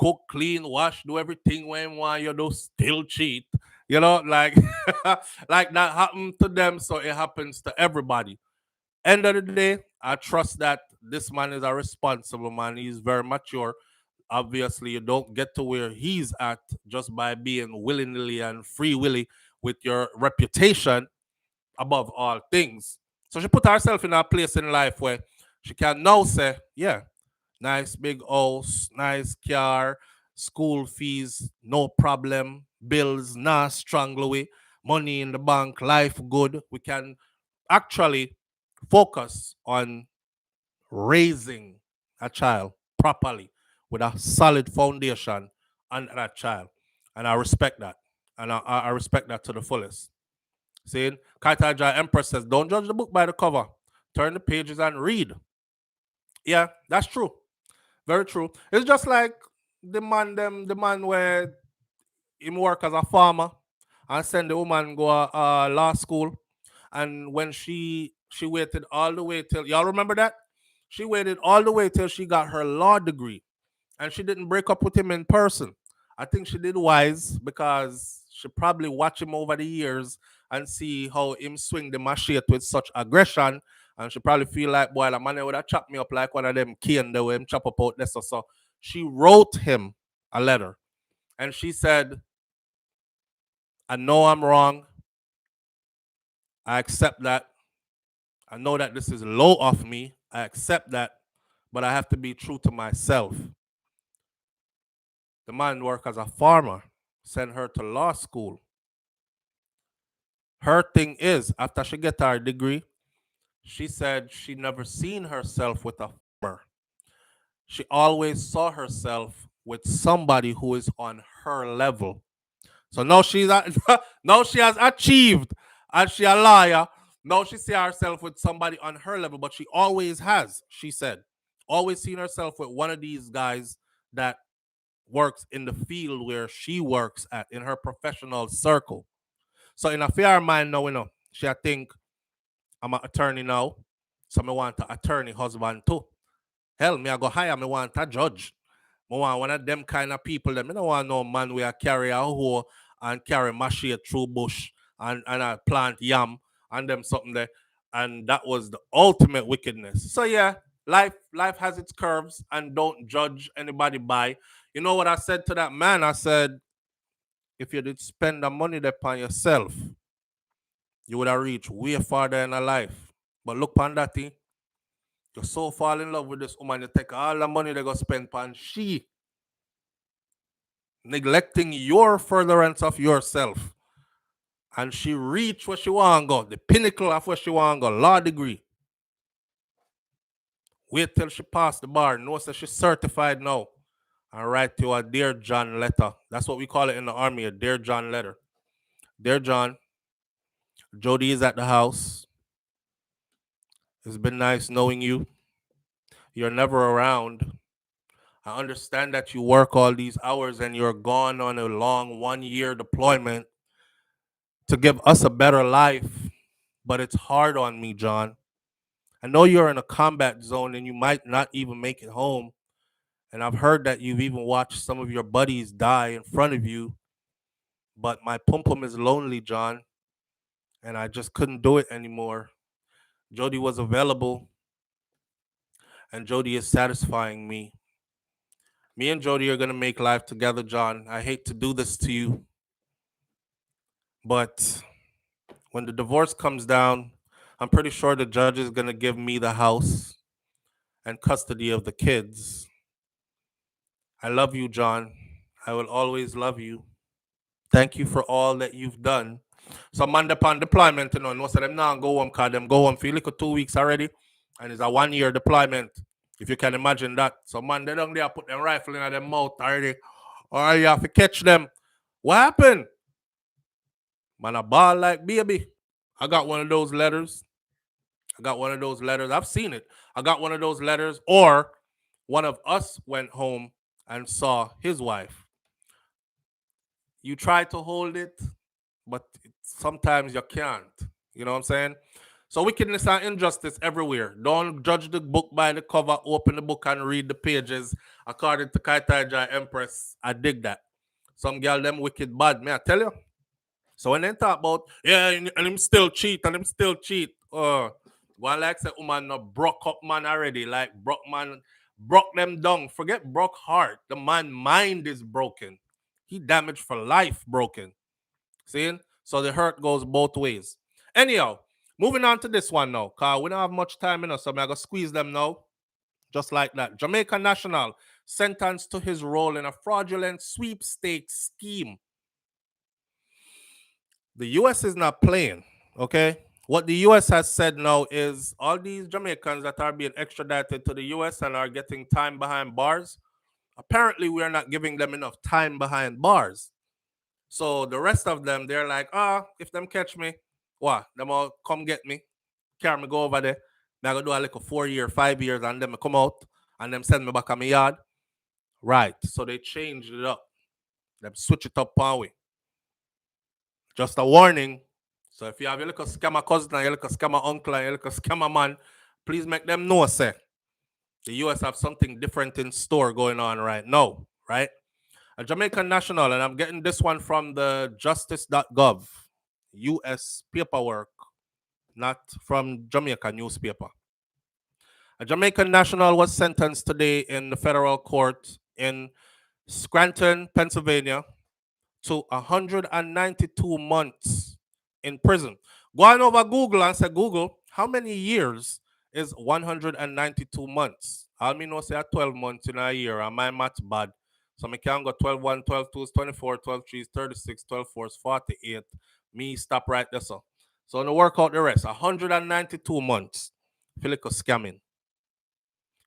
Cook, clean, wash, do everything when you do, still cheat. Like like that happened to them, so it happens to everybody. End of the day, I trust that this man is a responsible man. He's very mature. Obviously, you don't get to where he's at just by being willingly and free willy with your reputation above all things. So she put herself in a place in life where she can now say, yeah, nice big house, nice car, school fees, no problem, bills, nah, strangle away, money in the bank, life good. We can actually focus on raising a child properly with a solid foundation on that child. And I respect that. And I respect that to the fullest. Saying, Kaitaja Empress says, don't judge the book by the cover. Turn the pages and read. Yeah, that's true. Very true. It's just like the man where him work as a farmer and send the woman go law school. And when she waited all the way till, y'all remember that? She waited all the way till she got her law degree. And she didn't break up with him in person. I think she did wise because she probably watched him over the years and see how him swing the machete with such aggression. And she probably feel like, boy, the man would have chopped me up like one of them cane the way him chop up out this or so. She wrote him a letter. And she said, I know I'm wrong. I accept that. I know that this is low of me. I accept that. But I have to be true to myself. The man worked as a farmer, sent her to law school. Her thing is, after she get her degree, she said she never seen herself with a farmer. She always saw herself with somebody who is on her level. So now now she has achieved, and she a liar. Now she see herself with somebody on her level, but she always has. She said, always seen herself with one of these guys that works in the field where she works at in her professional circle. So in a fair mind now, she I think I'm an attorney now. So me want an attorney husband too. Hell, me I go hire, me want a judge. Me want one of them kind of people that me don't want no man where carry a hoe and carry machete through bush and I plant yam and them something there. And that was the ultimate wickedness. So yeah, life has its curves and don't judge anybody by. You know what I said to that man? I said, if you did spend the money upon yourself, you would have reached way farther in a life. But look upon that thing. You so fall in love with this woman, you take all the money they go spend on she, neglecting your furtherance of yourself. And she reach where she want to go, the pinnacle of where she want to go, law degree. Wait till she pass the bar, knows that she's certified now, and write to a Dear John letter. That's what we call it in the army, a Dear John letter. Dear John, Jody is at the house. It's been nice knowing you. You're never around. I understand that you work all these hours and you're gone on a long 1 year deployment to give us a better life, but it's hard on me, John. I know you're in a combat zone and you might not even make it home. And I've heard that you've even watched some of your buddies die in front of you. But my pum pum is lonely, John, and I just couldn't do it anymore. Jody was available, and Jody is satisfying me. Me and Jody are going to make life together, John. I hate to do this to you, but when the divorce comes down, I'm pretty sure the judge is going to give me the house and custody of the kids. I love you, John. I will always love you. Thank you for all that you've done. So man upon deployment, most of them now go home because them go home for like 2 weeks already. And it's a 1 year deployment. If you can imagine that. So man, they don't there put them rifle in their mouth already. Or you have to catch them. What happened? Man, a ball like baby. I got one of those letters. I've seen it. I got one of those letters. Or one of us went home and saw his wife. You try to hold it, but sometimes you can't. You know what I'm saying? So wickedness and injustice everywhere. Don't judge the book by the cover. Open the book and read the pages. According to Kaitaja Empress, I dig that. Some girl them wicked bad, may I tell you? So when they talk about, yeah, and him still cheat, one like say woman no broke up man already. Like broke them down. Forget broke heart. The man mind is broken. He damaged for life broken. See? So the hurt goes both ways. Anyhow, moving on to this one now, because we don't have much time in us, so I'm going to squeeze them now. Just like that. Jamaica national sentenced to his role in a fraudulent sweepstakes scheme. The U.S. is not playing, okay? What the U.S. has said now is all these Jamaicans that are being extradited to the U.S. and are getting time behind bars, apparently we are not giving them enough time behind bars. So the rest of them, they're like, if them catch me, them all come get me, carry me go over there. I go do a little 4 year, 5 years, and then I come out and them send me back on my yard. Right. So they changed it up. Them switch it up on we. Just a warning. So if you have your little scammer cousin and your little scammer uncle and your little scammer man, please make them know, say, the US have something different in store going on right now, right? A Jamaican national, and I'm getting this one from the justice.gov, US paperwork, not from Jamaica newspaper. A Jamaican national was sentenced today in the federal court in Scranton, Pennsylvania, to 192 months in prison. Go on over Google and say, Google, how many years is 192 months? I mean, no say 12 months in a year, and my math's bad. So I can go 12 1, 12 2 is 24, 12 3 is 36, 12 4 is 48. Me stop right there, so. So I'm going to work out the rest. 192 months. Philip scamming.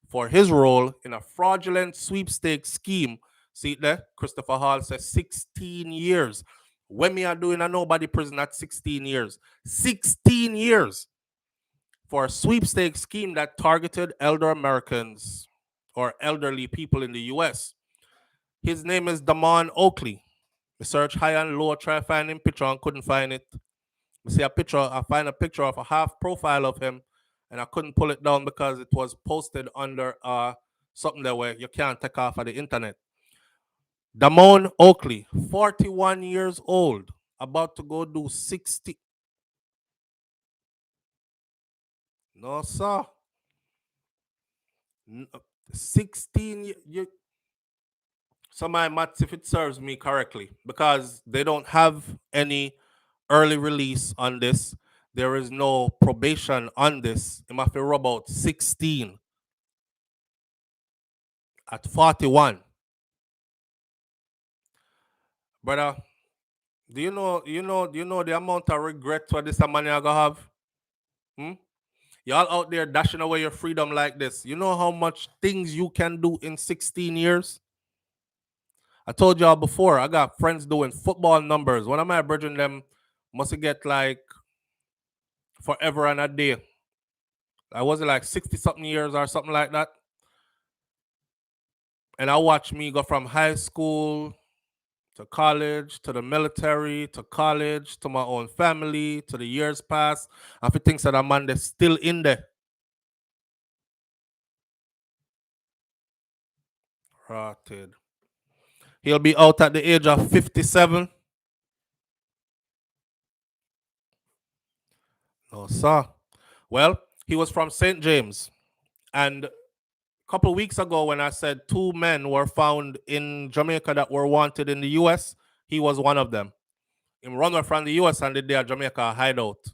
For his role in a fraudulent sweepstakes scheme. See it there? Christopher Hall says 16 years. When me are doing a nobody prison at 16 years. 16 years for a sweepstakes scheme that targeted elder Americans or elderly people in the U.S. His name is Damon Oakley. I searched high and low, try to find him picture and couldn't find it. I find a picture of a half profile of him, and I couldn't pull it down because it was posted under something there where you can't take off of the internet. Damon Oakley, 41 years old, about to go do 60. No, sir. 16 years. So my maths, if it serves me correctly, because they don't have any early release on this. There is no probation on this. It must be about 16. at 41. Brother, do you know the amount of regret what this man you gonna have? Hmm? Y'all out there dashing away your freedom like this. You know how much things you can do in 16 years? I told y'all before, I got friends doing football numbers. One of my brethren them must get like forever and a day. I was it like 60 something years or something like that. And I watched me go from high school to college, to the military, to college, to my own family, to the years past. And for things that a man that's still in there. Rotted. He'll be out at the age of 57. No, sir. Well, he was from St. James. And a couple weeks ago, when I said two men were found in Jamaica that were wanted in the US, he was one of them. Him run from the US and did their Jamaica hideout.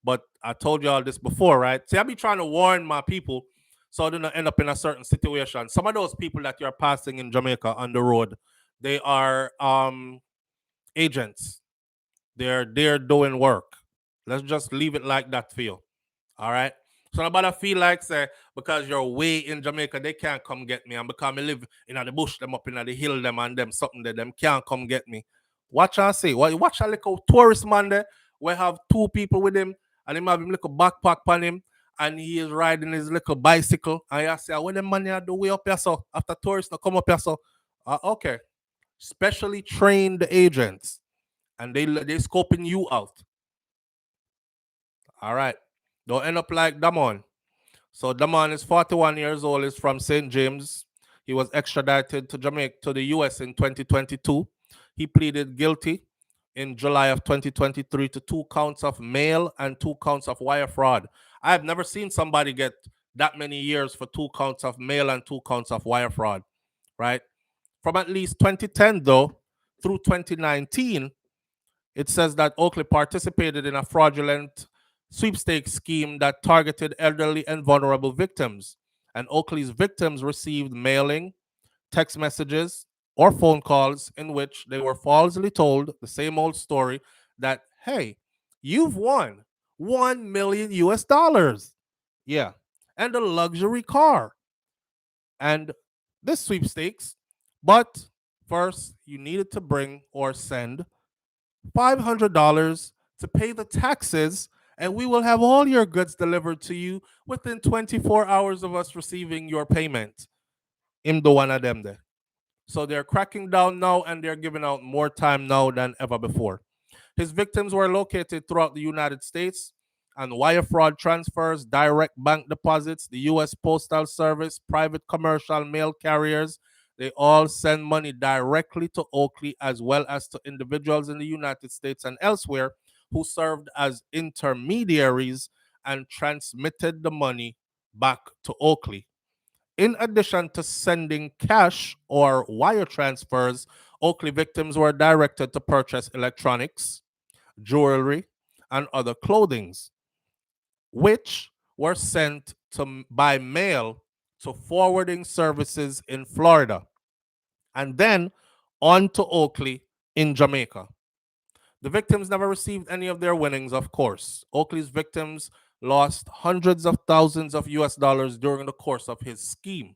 But I told you all this before, right? See, I be trying to warn my people so they don't end up in a certain situation. Some of those people that you're passing in Jamaica on the road, they are agents. They're doing work. Let's just leave it like that for you. All right. So nobody feel like say because you're way in Jamaica, they can't come get me. And because I live in the bush, them up in the hill, them and them something that them can't come get me. Watch I say, watch a little tourist man there. We have two people with him, and him have him little backpack on him, and he is riding his little bicycle. And I say, what the money I do way up here so after tourists not come up here so. Okay. Specially trained agents, and they scoping you out. All right. Don't end up like Damon. So Damon is 41 years old, is from St. James. He was extradited to Jamaica to the US in 2022. He pleaded guilty in July of 2023 to 2 counts of mail and 2 counts of wire fraud. I have never seen somebody get that many years for 2 counts of mail and 2 counts of wire fraud, right? From at least 2010 though through 2019, it says that Oakley participated in a fraudulent sweepstakes scheme that targeted elderly and vulnerable victims. And Oakley's victims received mailing, text messages, or phone calls in which they were falsely told the same old story that, hey, you've won 1 million US dollars. Yeah. And a luxury car. And this sweepstakes. But first, you needed to bring or send $500 to pay the taxes, and we will have all your goods delivered to you within 24 hours of us receiving your payment. In the one of them there. So they're cracking down now, and they're giving out more time now than ever before. His victims were located throughout the United States, and wire fraud transfers, direct bank deposits, the U.S. Postal Service, private commercial mail carriers, they all send money directly to Oakley as well as to individuals in the United States and elsewhere who served as intermediaries and transmitted the money back to Oakley. In addition to sending cash or wire transfers, Oakley victims were directed to purchase electronics, jewelry, and other clothings, which were sent by mail to forwarding services in Florida and then on to Oakley in Jamaica. The victims never received any of their winnings, of course. Oakley's victims lost hundreds of thousands of US dollars during the course of his scheme.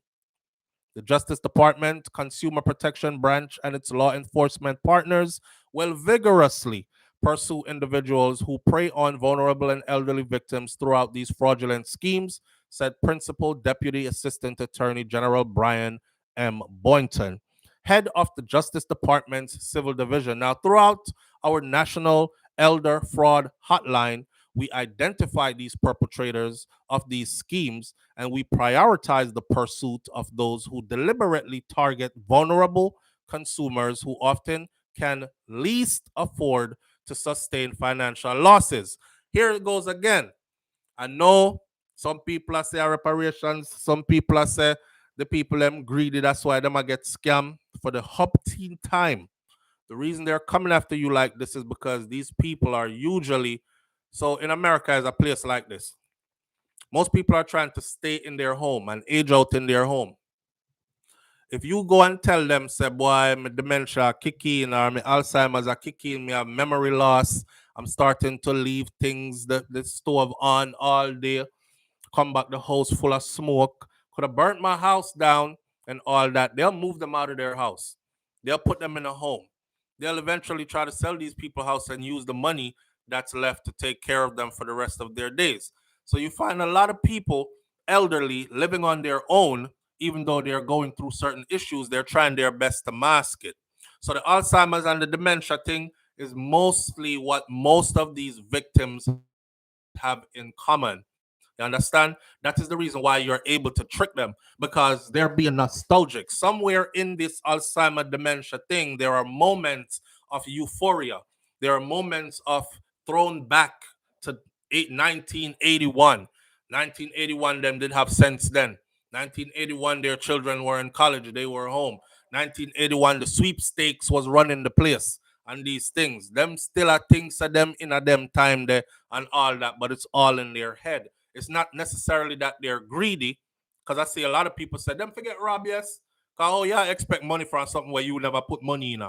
The Justice Department, Consumer Protection Branch, and its law enforcement partners will vigorously pursue individuals who prey on vulnerable and elderly victims throughout these fraudulent schemes, said Principal Deputy Assistant Attorney General Brian M. Boynton, head of the Justice Department's Civil Division. Now, throughout our National Elder Fraud Hotline, we identify these perpetrators of these schemes and we prioritize the pursuit of those who deliberately target vulnerable consumers who often can least afford to sustain financial losses. Here it goes again. I know some people are say reparations, some people are say the people them greedy, that's why them get scammed for the teen time. The reason they're coming after you like this is because these people are usually, so in America is a place like this. Most people are trying to stay in their home and age out in their home. If you go and tell them, say, boy, my dementia kick in or my Alzheimer's are kick in, me have memory loss, I'm starting to leave things the stove on all day, come back the house full of smoke, could have burnt my house down and all that. They'll move them out of their house. They'll put them in a home. They'll eventually try to sell these people house and use the money that's left to take care of them for the rest of their days. So you find a lot of people, elderly, living on their own, even though they're going through certain issues, they're trying their best to mask it. So the Alzheimer's and the dementia thing is mostly what most of these victims have in common. You understand? That is the reason why you're able to trick them, because they're being nostalgic. Somewhere in this Alzheimer dementia thing, there are moments of euphoria. There are moments of thrown back to 1981. 1981, them did have sense then. 1981, their children were in college, they were home. 1981, the sweepstakes was running the place and these things. Them still are things of them in a them time there and all that, but it's all in their head. It's not necessarily that they're greedy, because I see a lot of people say, them forget rob, yes. Cause oh yeah, expect money from something where you never put money in.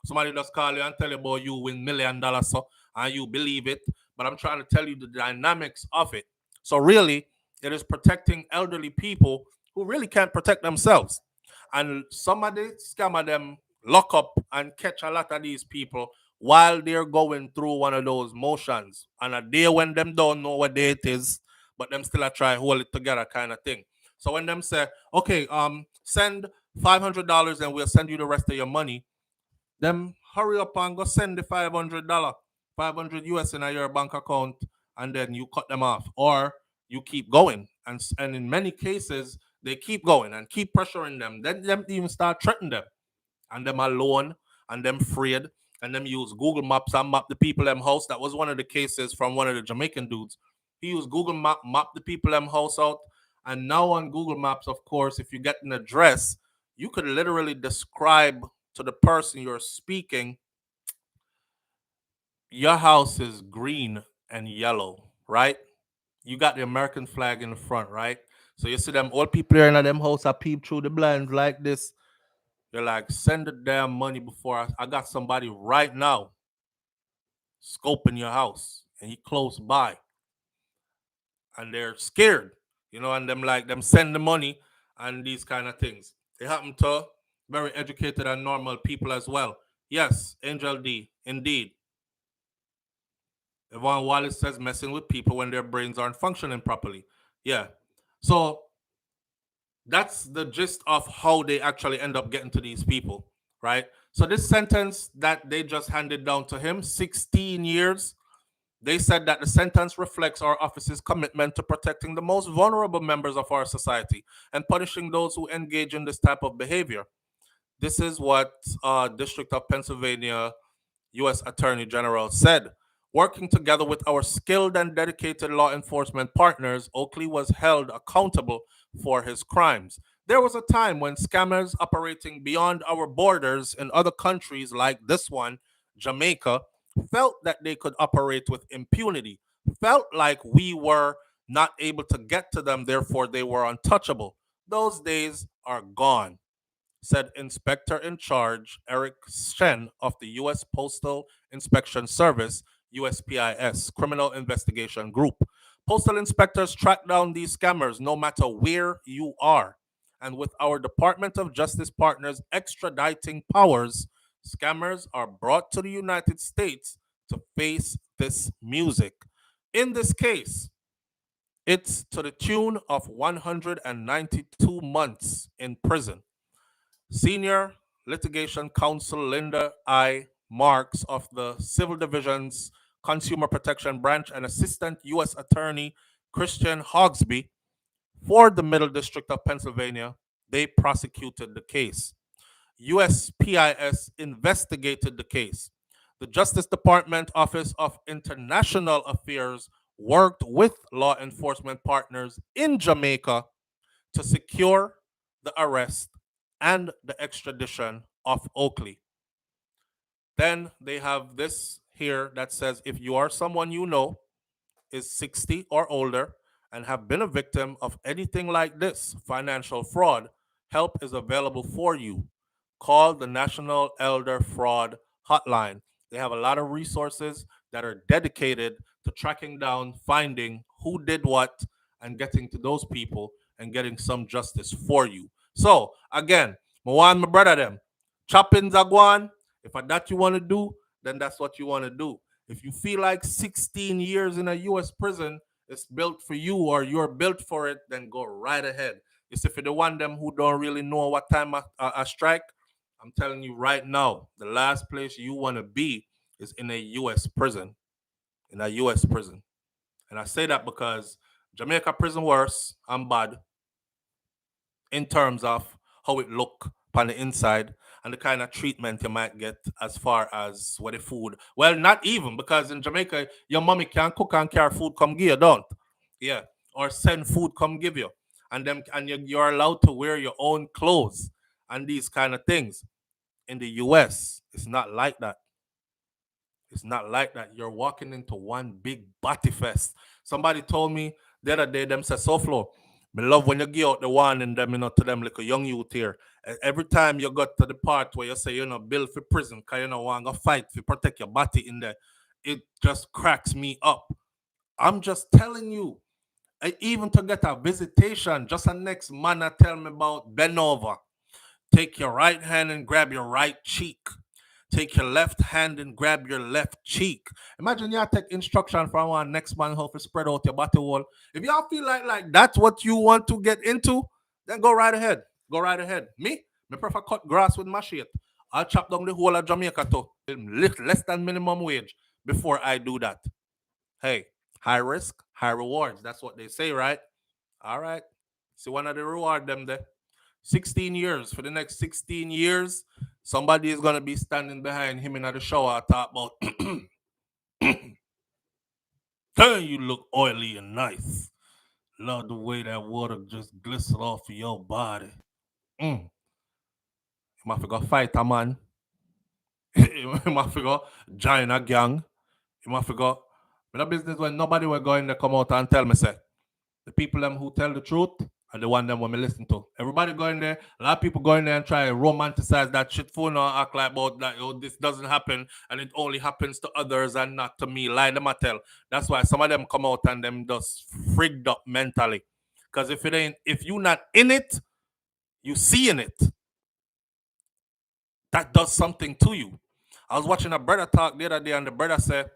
Somebody just call you and tell you about you win $1 million, so and you believe it. But I'm trying to tell you the dynamics of it. So really, it is protecting elderly people who really can't protect themselves. And some of the scammer them lock up and catch a lot of these people while they're going through one of those motions. And a day when them don't know what day it is, but them still a try hold it together kind of thing. So when them say, okay, send $500 and we'll send you the rest of your money, them hurry up and go send the $500, 500 US in your bank account, and then you cut them off, or you keep going. And in many cases, they keep going and keep pressuring them. Then them even start threatening them, and them alone, and them afraid, and them use Google Maps and map the people them house. That was one of the cases from one of the Jamaican dudes. He used Google map the people them house out, and now on Google Maps, of course, if you get an address, you could literally describe to the person you're speaking, your house is green and yellow, right? You got the American flag in the front, right? So you see them old people here in them house, I peep through the blinds like this. You're like, send the damn money before I got somebody right now scoping your house and he close by. And they're scared, and them like them send the money and these kind of things. They happen to very educated and normal people as well. Yes, Angel D, indeed. Yvonne Wallace says messing with people when their brains aren't functioning properly. Yeah. So that's the gist of how they actually end up getting to these people, right? So this sentence that they just handed down to him, 16 years, they said that the sentence reflects our office's commitment to protecting the most vulnerable members of our society and punishing those who engage in this type of behavior. This is what District of Pennsylvania U.S. Attorney General said. Working together with our skilled and dedicated law enforcement partners, Oakley was held accountable for his crimes. There was a time when scammers operating beyond our borders in other countries like this one, Jamaica, felt that they could operate with impunity, felt like we were not able to get to them, therefore they were untouchable. Those days are gone, said Inspector in Charge Eric Shen of the U.S. Postal Inspection Service, USPIS, Criminal Investigation Group. Postal inspectors track down these scammers no matter where you are. And with our Department of Justice partners extraditing powers, scammers are brought to the United States to face this music. In this case, it's to the tune of 192 months in prison. Senior Litigation Counsel Linda I. Marks of the Civil Division's Consumer Protection Branch and Assistant U.S. Attorney Christian Hogsby for the Middle District of Pennsylvania, they prosecuted the case. USPIS investigated the case. The Justice Department Office of International Affairs worked with law enforcement partners in Jamaica to secure the arrest and the extradition of Oakley. Then they have this here that says if you are someone you know is 60 or older and have been a victim of anything like this financial fraud, help is available for you. Call the National Elder Fraud Hotline. They have a lot of resources that are dedicated to tracking down, finding who did what, and getting to those people and getting some justice for you. So, again, my brother, them, chopping Zagwan, if that you want to do, then that's what you want to do. If you feel like 16 years in a U.S. prison is built for you or you're built for it, then go right ahead. It's if you the one them who don't really know what time I strike, I'm telling you right now, the last place you want to be is in a U.S. prison. In a U.S. prison. And I say that because Jamaica prison worse and bad in terms of how it look on the inside and the kind of treatment you might get as far as what the food. Well, not even because in Jamaica, your mommy can cook and carry food come give you, don't? Yeah. Or send food come give you. And them and you're allowed to wear your own clothes and these kind of things. In the US, it's not like that. It's not like that. You're walking into one big body fest. Somebody told me the other day, them say, SouFLo, me love when you give out the one and them, to them like a young youth here. Every time you got to the part where you say, bill for prison, because you know, want to fight to protect your body in there, it just cracks me up. I'm just telling you, even to get a visitation, just a next man tell me about bend over. Take your right hand and grab your right cheek. Take your left hand and grab your left cheek. Imagine you take instruction from one next man how to spread out your body wall. If y'all feel like that's what you want to get into, then go right ahead. Go right ahead. Me prefer cut grass with machete. I'll chop down the whole of Jamaica to less than minimum wage before I do that. Hey, high risk, high rewards. That's what they say, right? All right. See one of the reward them there. 16 years. For the next 16 years, somebody is going to be standing behind him in the shower talk about, "Damn, you look oily and nice. Love the way that water just glistens off of your body. You might forget fight a man. You might forget join a gang. You might forget. In a business when nobody will go in there come out and tell me, say, the people them who tell the truth are the one them when me listen to. Everybody go in there, a lot of people go in there and try to romanticize that shit for no act like about that, this doesn't happen and it only happens to others and not to me. Lie them I tell. That's why some of them come out and them just frigged up mentally. Because if you not in it, you seeing it. That does something to you. I was watching a brother talk the other day and the brother said,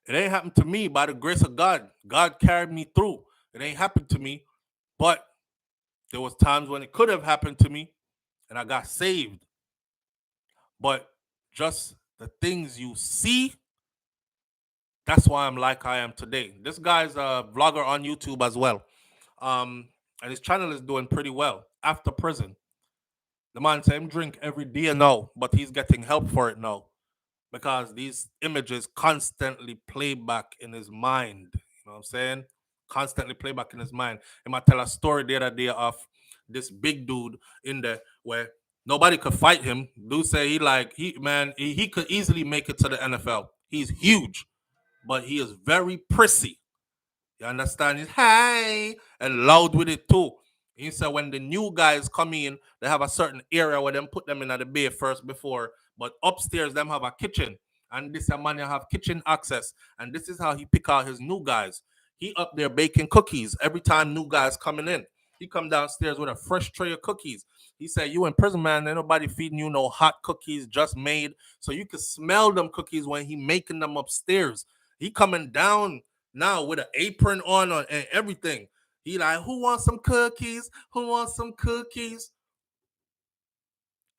it ain't happened to me by the grace of God. God carried me through. It ain't happened to me. But there was times when it could have happened to me and I got saved. But just the things you see, that's why I'm like I am today. This guy's a vlogger on YouTube as well. And his channel is doing pretty well after prison. The man said him drink every day now, but he's getting help for it now because these images constantly play back in his mind. You know what I'm saying? Constantly play back in his mind. He might tell a story the other day of this big dude in there where nobody could fight him. Dude say he could easily make it to the NFL. He's huge, but he is very prissy. You understand? He's high and loud with it too. He said when the new guys come in, they have a certain area where them put them in at the bay first before, but upstairs them have a kitchen. And this man you have kitchen access. And this is how he pick out his new guys. He up there baking cookies every time new guys coming in. He come downstairs with a fresh tray of cookies. He said, you in prison, man, ain't nobody feeding you no hot cookies just made. So you can smell them cookies when he making them upstairs. He coming down now with an apron on and everything. He like, who wants some cookies? Who wants some cookies?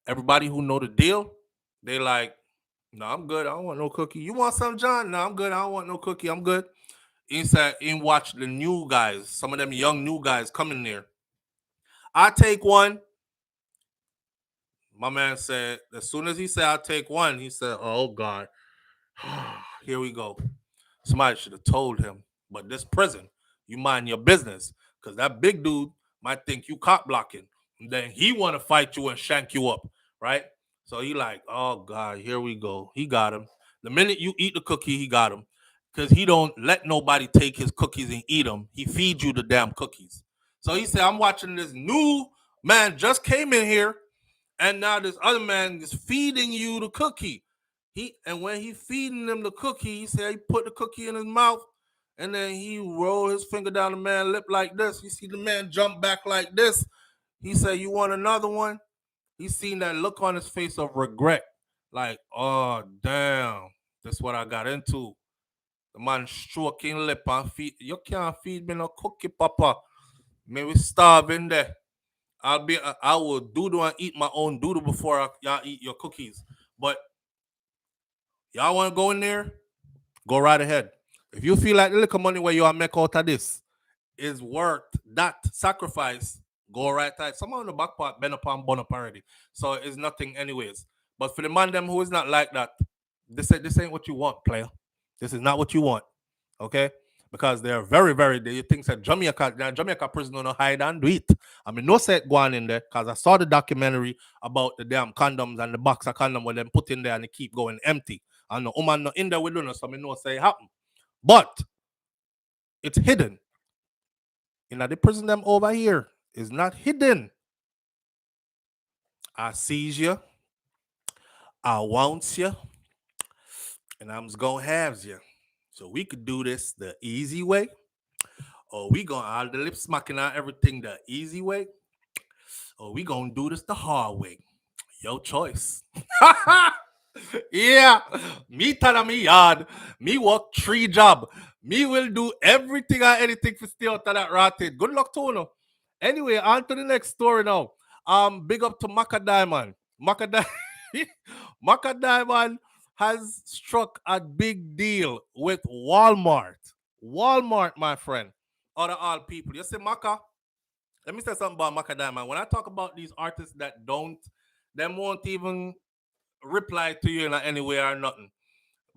Everybody who know the deal, they like, no, I'm good. I don't want no cookie. You want some, John? No, I'm good. I don't want no cookie. I'm good. Inside, and watch the new guys, some of them young new guys coming there. I take one. My man said, as soon as he said I'll take one, he said, oh God, here we go. Somebody should have told him. But this prison, you mind your business. Because that big dude might think you cop blocking. And then he want to fight you and shank you up. Right? So he like, oh God, here we go. He got him. The minute you eat the cookie, he got him. Because he don't let nobody take his cookies and eat them. He feeds you the damn cookies. So he said, I'm watching this new Man just came in here, and now this other man is feeding you the cookie. And when he feeding them the cookie, he said he put the cookie in his mouth, and then he rolled his finger down the man's lip like this. You see the man jump back like this. He said, "You want another one?" He seen that look on his face of regret, like, "Oh damn, that's what I got into." The man stroking lip and feed. You can't feed me no cookie, Papa. Maybe starving there. I will doodle and eat my own doodle before y'all eat your cookies. But y'all want to go in there? Go right ahead. If you feel like the little money where you are make out of this is worth that sacrifice, go right ahead. Someone on the back part been upon bun up already. So it's nothing anyways. But for the man them who is not like that, this ain't what you want, player. This is not what you want. Okay? Because they're very, very, you think that Jamaica prison no hide and do it. I mean, no set going in there because I saw the documentary about the damn condoms and the box of condom where them put in there and they keep going empty. And the woman not in there with us, so I know say it happen. But it's hidden. You know, the prison them over here is not hidden. I seize you, I want you, and I'm just gonna have you. So we could do this the easy way, or we gonna all the lip smacking out everything the easy way, or we gonna do this the hard way. Your choice. Yeah, me tell me yard, me work 3 job, me will do everything and anything to stay out of that ratted. Good luck to you. Anyway, on to the next story now. Big up to Macka Diamond. Macka Diamond has struck a big deal with Walmart. Walmart, my friend. Out of all people. You see, Macka, let me say something about Macka Diamond. When I talk about these artists that don't, them won't even reply to you in any way or nothing.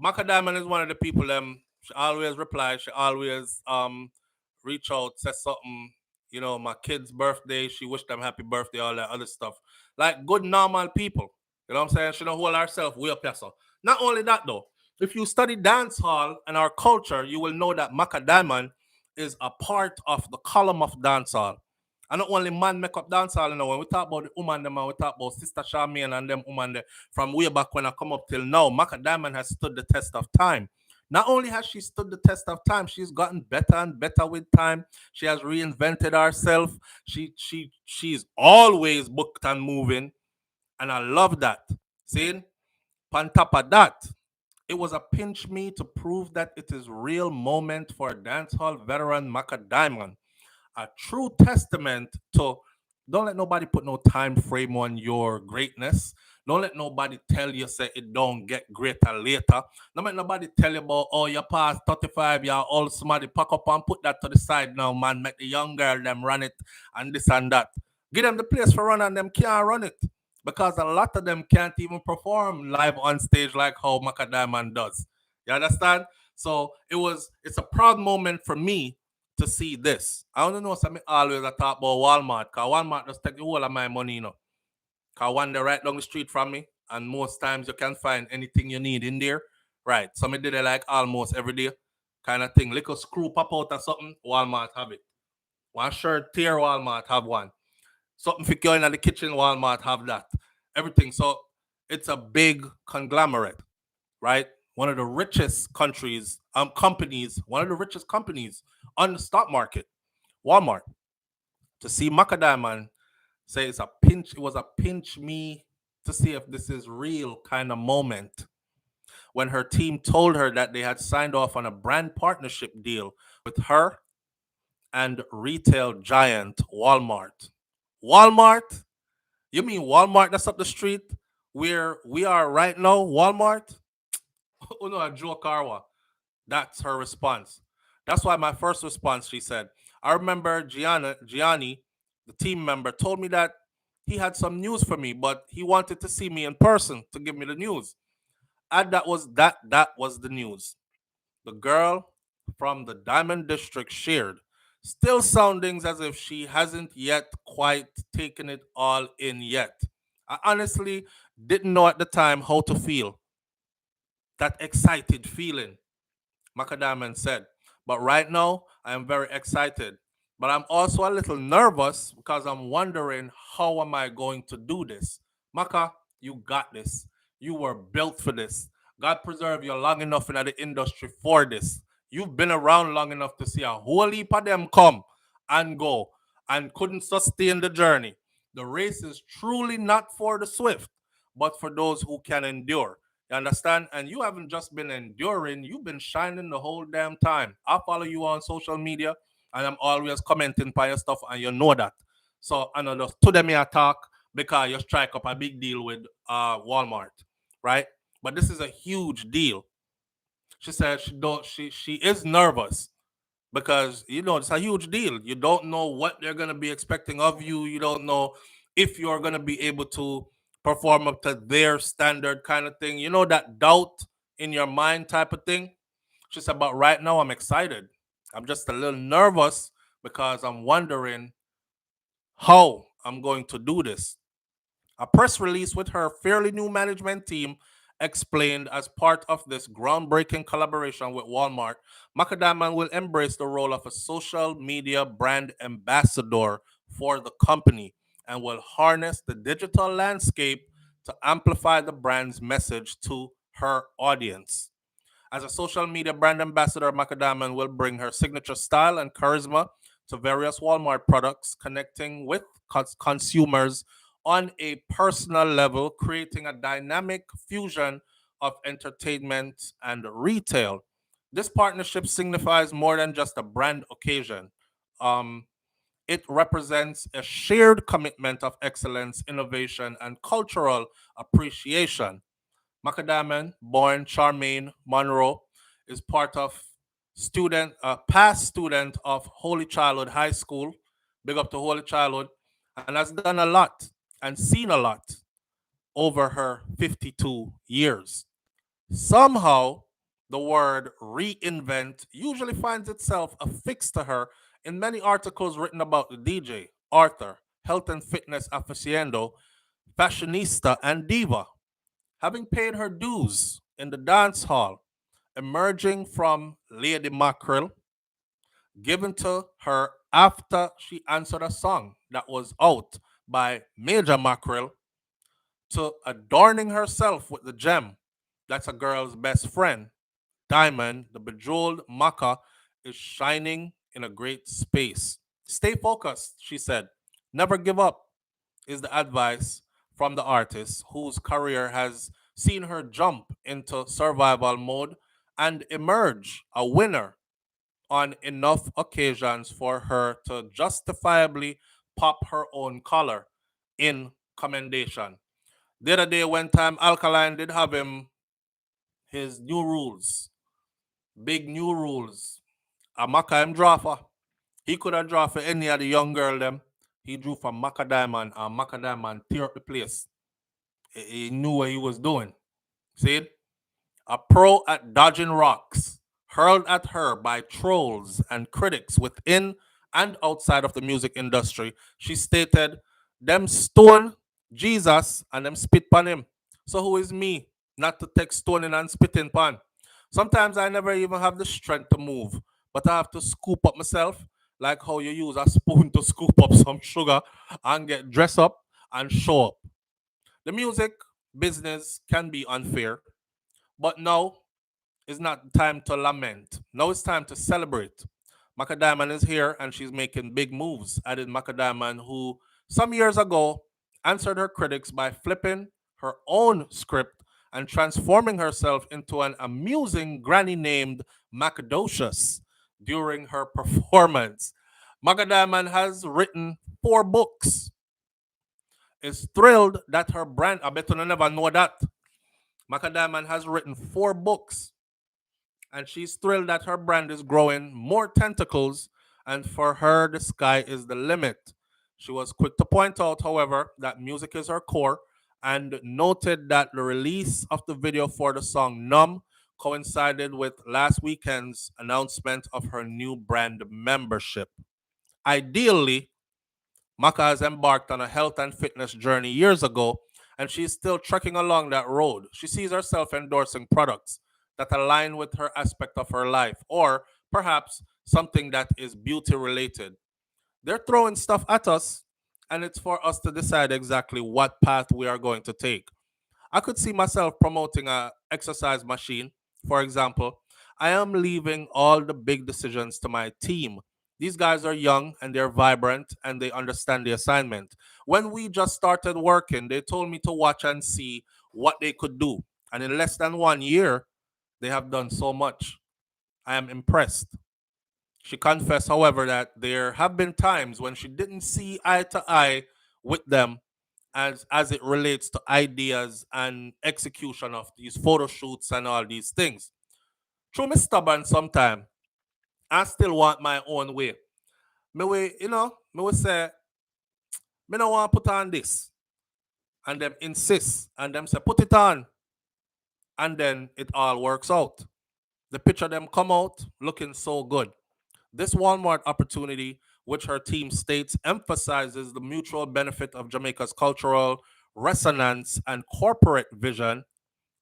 Macka Diamond is one of the people she always reply, she always reach out, say something, my kid's birthday, she wished them happy birthday, all that other stuff. Like good normal people. You know what I'm saying? She don't hold herself way up there. So. Not only that though, if you study dance hall and our culture, you will know that Macka Diamond is a part of the column of dance hall. And not only man make up dancehall, when we talk about the woman them and we talk about Sister Charmaine and them woman there from way back when I come up till now, Macka Diamond has stood the test of time. Not only has she stood the test of time, she's gotten better and better with time. She has reinvented herself. She's always booked and moving, and I love that. See, on top of that, it was a pinch me to prove that it is real moment for dancehall veteran Macka Diamond, a true testament to don't let nobody put no time frame on your greatness. Don't let nobody tell you say it don't get greater later. Don't let nobody tell you about you past 35, you're all somebody pack up and put that to the side now, man. Make the young girl them run it and this and that. Give them the place for run and them can't run it. Because a lot of them can't even perform live on stage like how Macka Diamond does. You understand? So it's a proud moment for me to see this. I don't know something always I talk about Walmart, because Walmart just take the whole of my money, Because one they're right down the street from me, and most times you can find anything you need in there. Right. So me did it like almost every day. Kind of thing. Little screw pop out or something, Walmart have it. One shirt tear, Walmart have one. Something for going in the kitchen, Walmart have that. Everything. So it's a big conglomerate, right? One of the richest companies, one of the richest companies on the stock market, Walmart. To see Macka Diamond say it was a pinch me to see if this is real kind of moment when her team told her that they had signed off on a brand partnership deal with her and retail giant Walmart. Walmart? You mean Walmart that's up the street where we are right now? Walmart? Oh no, Joe Carwa. That's her response. That's why my first response, she said, I remember Gianni, the team member, told me that he had some news for me, but he wanted to see me in person to give me the news. And that was the news. The girl from the Diamond District shared, still sounding as if she hasn't yet quite taken it all in yet. I honestly didn't know at the time how to feel. That excited feeling, Macka Diamond said. But right now, I am very excited. But I'm also a little nervous because I'm wondering how am I going to do this? Macka, you got this. You were built for this. God preserve you long enough in the industry for this. You've been around long enough to see a whole heap of them come and go and couldn't sustain the journey. The race is truly not for the swift, but for those who can endure. You understand? And you haven't just been enduring, you've been shining the whole damn time. I follow you on social media and I'm always commenting by your stuff, and you know that. So I know just to them I talk because you strike up a big deal with Walmart, right? But this is a huge deal. She said she is nervous because it's a huge deal. You don't know what they're gonna be expecting of you. You don't know if you're gonna be able to perform up to their standard kind of thing. You know that doubt in your mind type of thing. She said, but right now I'm excited. I'm just a little nervous because I'm wondering how I'm going to do this. A press release with her fairly new management team explained as part of this groundbreaking collaboration with Walmart, Macadam will embrace the role of a social media brand ambassador for the company and will harness the digital landscape to amplify the brand's message to her audience. As a social media brand ambassador, Macadam will bring her signature style and charisma to various Walmart products, connecting with consumers on a personal level, creating a dynamic fusion of entertainment and retail. This partnership signifies more than just a brand occasion. Um, it represents a shared commitment of excellence, innovation, and cultural appreciation. Macadamian, born Charmaine Monroe, is part of past student of Holy Childhood High School. Big up to Holy Childhood, and has done a lot and seen a lot over her 52 years. Somehow, the word reinvent usually finds itself affixed to her in many articles written about the DJ, Arthur, health and fitness aficionado, fashionista, and diva. Having paid her dues in the dance hall, emerging from Lady Mackerel, given to her after she answered a song that was out by Major Mackerel, to adorning herself with the gem that's a girl's best friend, Diamond, the bejeweled Macka, is shining in a great space. Stay focused, she said. Never give up is the advice from the artist whose career has seen her jump into survival mode and emerge a winner on enough occasions for her to justifiably pop her own collar in commendation. The other day, when time Alkaline did have his new rules, big new rules. A Macka him draw for. He could have drawn for any of the young girl them. He drew for Macka Diamond and Macka Diamond tear up the place. He knew what he was doing. See it? A pro at dodging rocks, hurled at her by trolls and critics within and outside of the music industry. She stated, them stone Jesus and them spit pan him. So who is me not to take stoning and spitting pan? Sometimes I never even have the strength to move, but I have to scoop up myself, like how you use a spoon to scoop up some sugar and get dressed up and show up. The music business can be unfair, but now is not time to lament. Now it's time to celebrate. Macadamian is here and she's making big moves, added Macadamian, who some years ago answered her critics by flipping her own script and transforming herself into an amusing granny named Macadocious during her performance. Macadamian has written 4 books. Is thrilled that her brand, I bet you never know that. Macadamian has written 4 books and she's thrilled that her brand is growing more tentacles, and for her, the sky is the limit. She was quick to point out, however, that music is her core and noted that the release of the video for the song Numb coincided with last weekend's announcement of her new brand membership. Ideally, Macka has embarked on a health and fitness journey years ago, and she's still trekking along that road. She sees herself endorsing products that align with her aspect of her life, or perhaps something that is beauty related. They're throwing stuff at us, and it's for us to decide exactly what path we are going to take. I could see myself promoting a exercise machine, for example. I am leaving all the big decisions to my team. These guys are young and they're vibrant and they understand the assignment. When we just started working, they told me to watch and see what they could do. And in less than 1 year, they have done so much. I am impressed. She confessed, however, that there have been times when she didn't see eye to eye with them as it relates to ideas and execution of these photo shoots and all these things. True, me stubborn sometime. I still want my own way. Me will say, me no want to put on this. And them insist. And them say, put it on. And then it all works out. The picture them come out looking so good. This Walmart opportunity, which her team states emphasizes the mutual benefit of Jamaica's cultural resonance and corporate vision,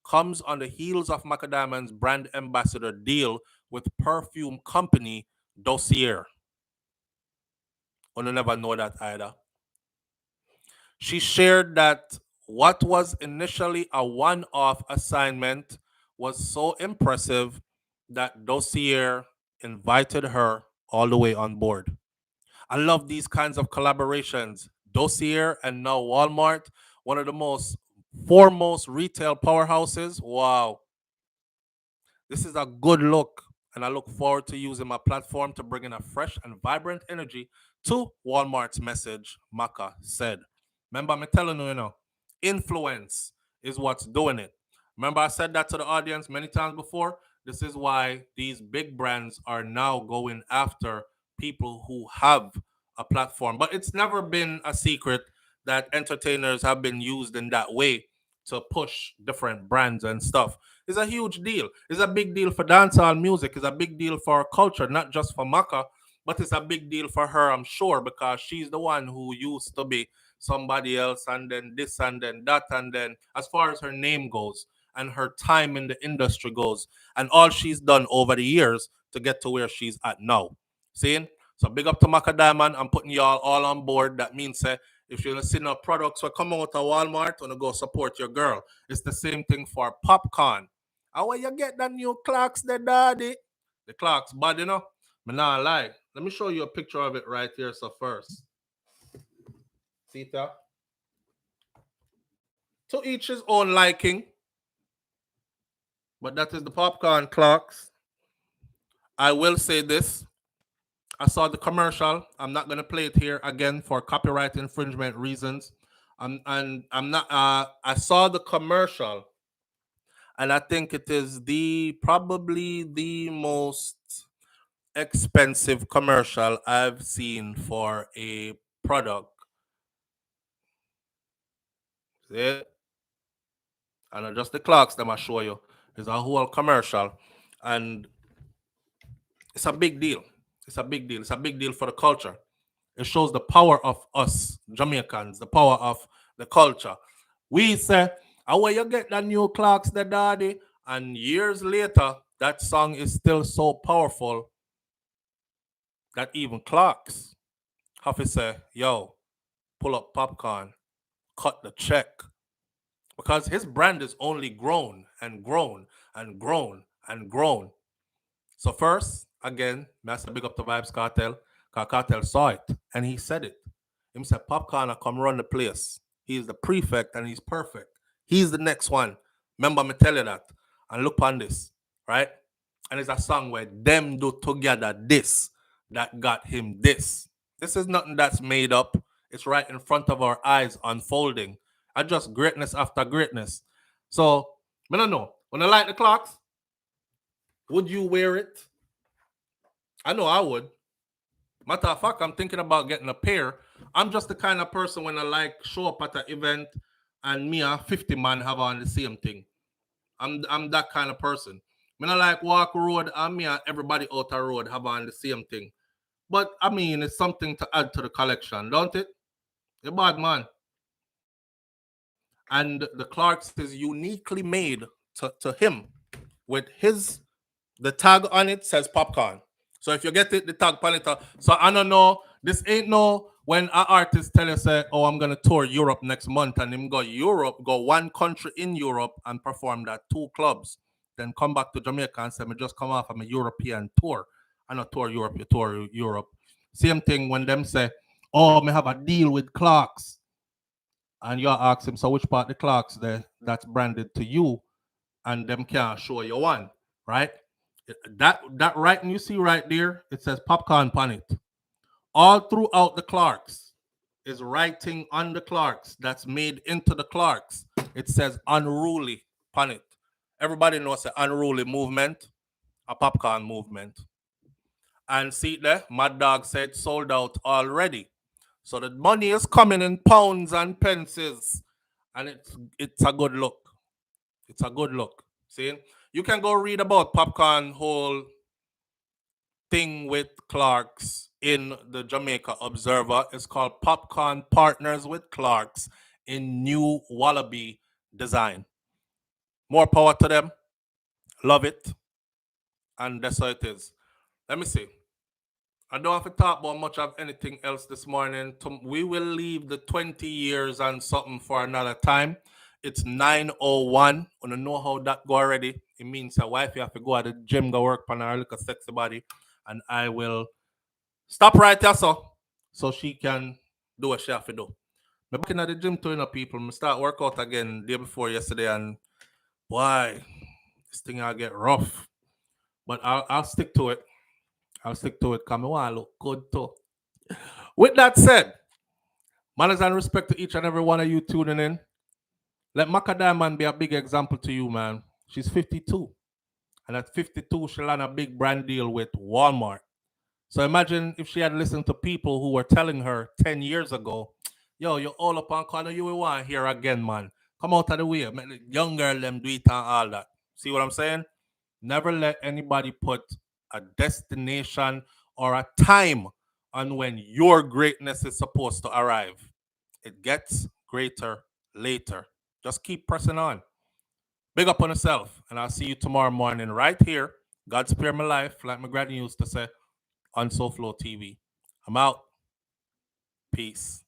comes on the heels of Macadamian's brand ambassador deal with perfume company Dossier. I never know that either. She shared that what was initially a one-off assignment was so impressive that Dossier invited her all the way on board. I love these kinds of collaborations. Dossier and now Walmart, one of the most foremost retail powerhouses. Wow. This is a good look, and I look forward to using my platform to bring in a fresh and vibrant energy to Walmart's message, Macka said. Remember, I'm telling you, influence is what's doing it. Remember, I said that to the audience many times before. This is why these big brands are now going after people who have a platform. But it's never been a secret that entertainers have been used in that way to push different brands and stuff. It's a huge deal. It's a big deal for dancehall music. It's a big deal for our culture, not just for Macka, but it's a big deal for her, I'm sure, because she's the one who used to be somebody else, and then this, and then that, and then as far as her name goes and her time in the industry goes, and all she's done over the years to get to where she's at now. Seeing? So big up to Macka Diamond. I'm putting y'all all on board. That means if you're see no products that come out of Walmart, wanna go support your girl. It's the same thing for Popcaan. How will you get that new Clarks, the daddy? The Clarks, bad, Me not lie. Let me show you a picture of it right here. So first, see that? To each his own liking. But that is the Popcaan Clarks. I will say this. I saw the commercial. I'm not gonna play it here again for copyright infringement reasons. And I'm not. I saw the commercial, and I think it is probably the most expensive commercial I've seen for a product. See it? And just the clocks that I show you is a whole commercial, and it's a big deal. It's a big deal. It's a big deal for the culture. It shows the power of us Jamaicans, the power of the culture. We say, "How will you get that new clocks, the daddy?" And years later, that song is still so powerful that even clocks have to say, "Yo, pull up Popcaan, cut the check," because his brand is only grown and grown and grown and grown. So first, again, Master big up the Vibes Cartel. Cartel saw it and he said it. He said, Popcaan come run the place. He's the prefect and he's perfect. He's the next one. Remember me tell you that. And look on this, right? And it's a song where them do together this that got him this. This is nothing that's made up. It's right in front of our eyes unfolding. I just greatness after greatness. So, I don't know. When I like the clocks, would you wear it? I know I would. Matter of fact, I'm thinking about getting a pair. I'm just the kind of person when I like show up at an event and me and 50 man have on the same thing. I'm that kind of person. When I like walk road and me and everybody out the road have on the same thing. But I mean, it's something to add to the collection, don't it? A bad man. And the Clarks is uniquely made to him with the tag on it says Popcaan. So if you get it, the tag on it. So I don't know This ain't no when an artist tell you say, "Oh, I'm gonna tour Europe next month," and him go Europe, go one country in Europe and perform that 2 clubs, then come back to Jamaica and say, "Me just come off of a European tour. I not tour Europe, you tour Europe." Same thing when them say, "Oh, me have a deal with Clarks," and you ask him, "So which part the Clarks there that's branded to you?" And them can't show you one, right? That writing you see right there, it says Popcaan on it. All throughout the Clarks is writing on the Clarks that's made into the Clarks. It says unruly on it. Everybody knows the unruly movement, a Popcaan movement. And see there, Mad Dog said sold out already. So the money is coming in pounds and pences. And it's a good look. It's a good look. See? You can go read about Popcaan whole thing with Clarks in the Jamaica Observer. It's called Popcaan Partners with Clarks in New Wallaby Design. More power to them. Love it. And that's how it is. Let me see. I don't have to talk about much of anything else this morning. We will leave the 20 years and something for another time. It's 9:01. I don't know how that go already. It means a wife you have to go at the gym, go work on her little sexy body. And I will stop right there, so she can do what she have to do. I'm back in at the gym too, people. I start workout again day before yesterday, and why this thing I get rough. But I'll stick to it. I'll stick to it. Come on, I look good too. With that said, manners and respect to each and every one of you tuning in. Let Macka Diamond be a big example to you, man. She's 52. And at 52, she land a big brand deal with Walmart. So imagine if she had listened to people who were telling her 10 years ago, "Yo, you're all up on corner, you will want here again, man. Come out of the way. Make the young girl them do it and all that." See what I'm saying? Never let anybody put a destination or a time on when your greatness is supposed to arrive. It gets greater later. Just keep pressing on. Big up on yourself. And I'll see you tomorrow morning right here. God spare my life, like my granny used to say, on SouFLoTV. I'm out. Peace.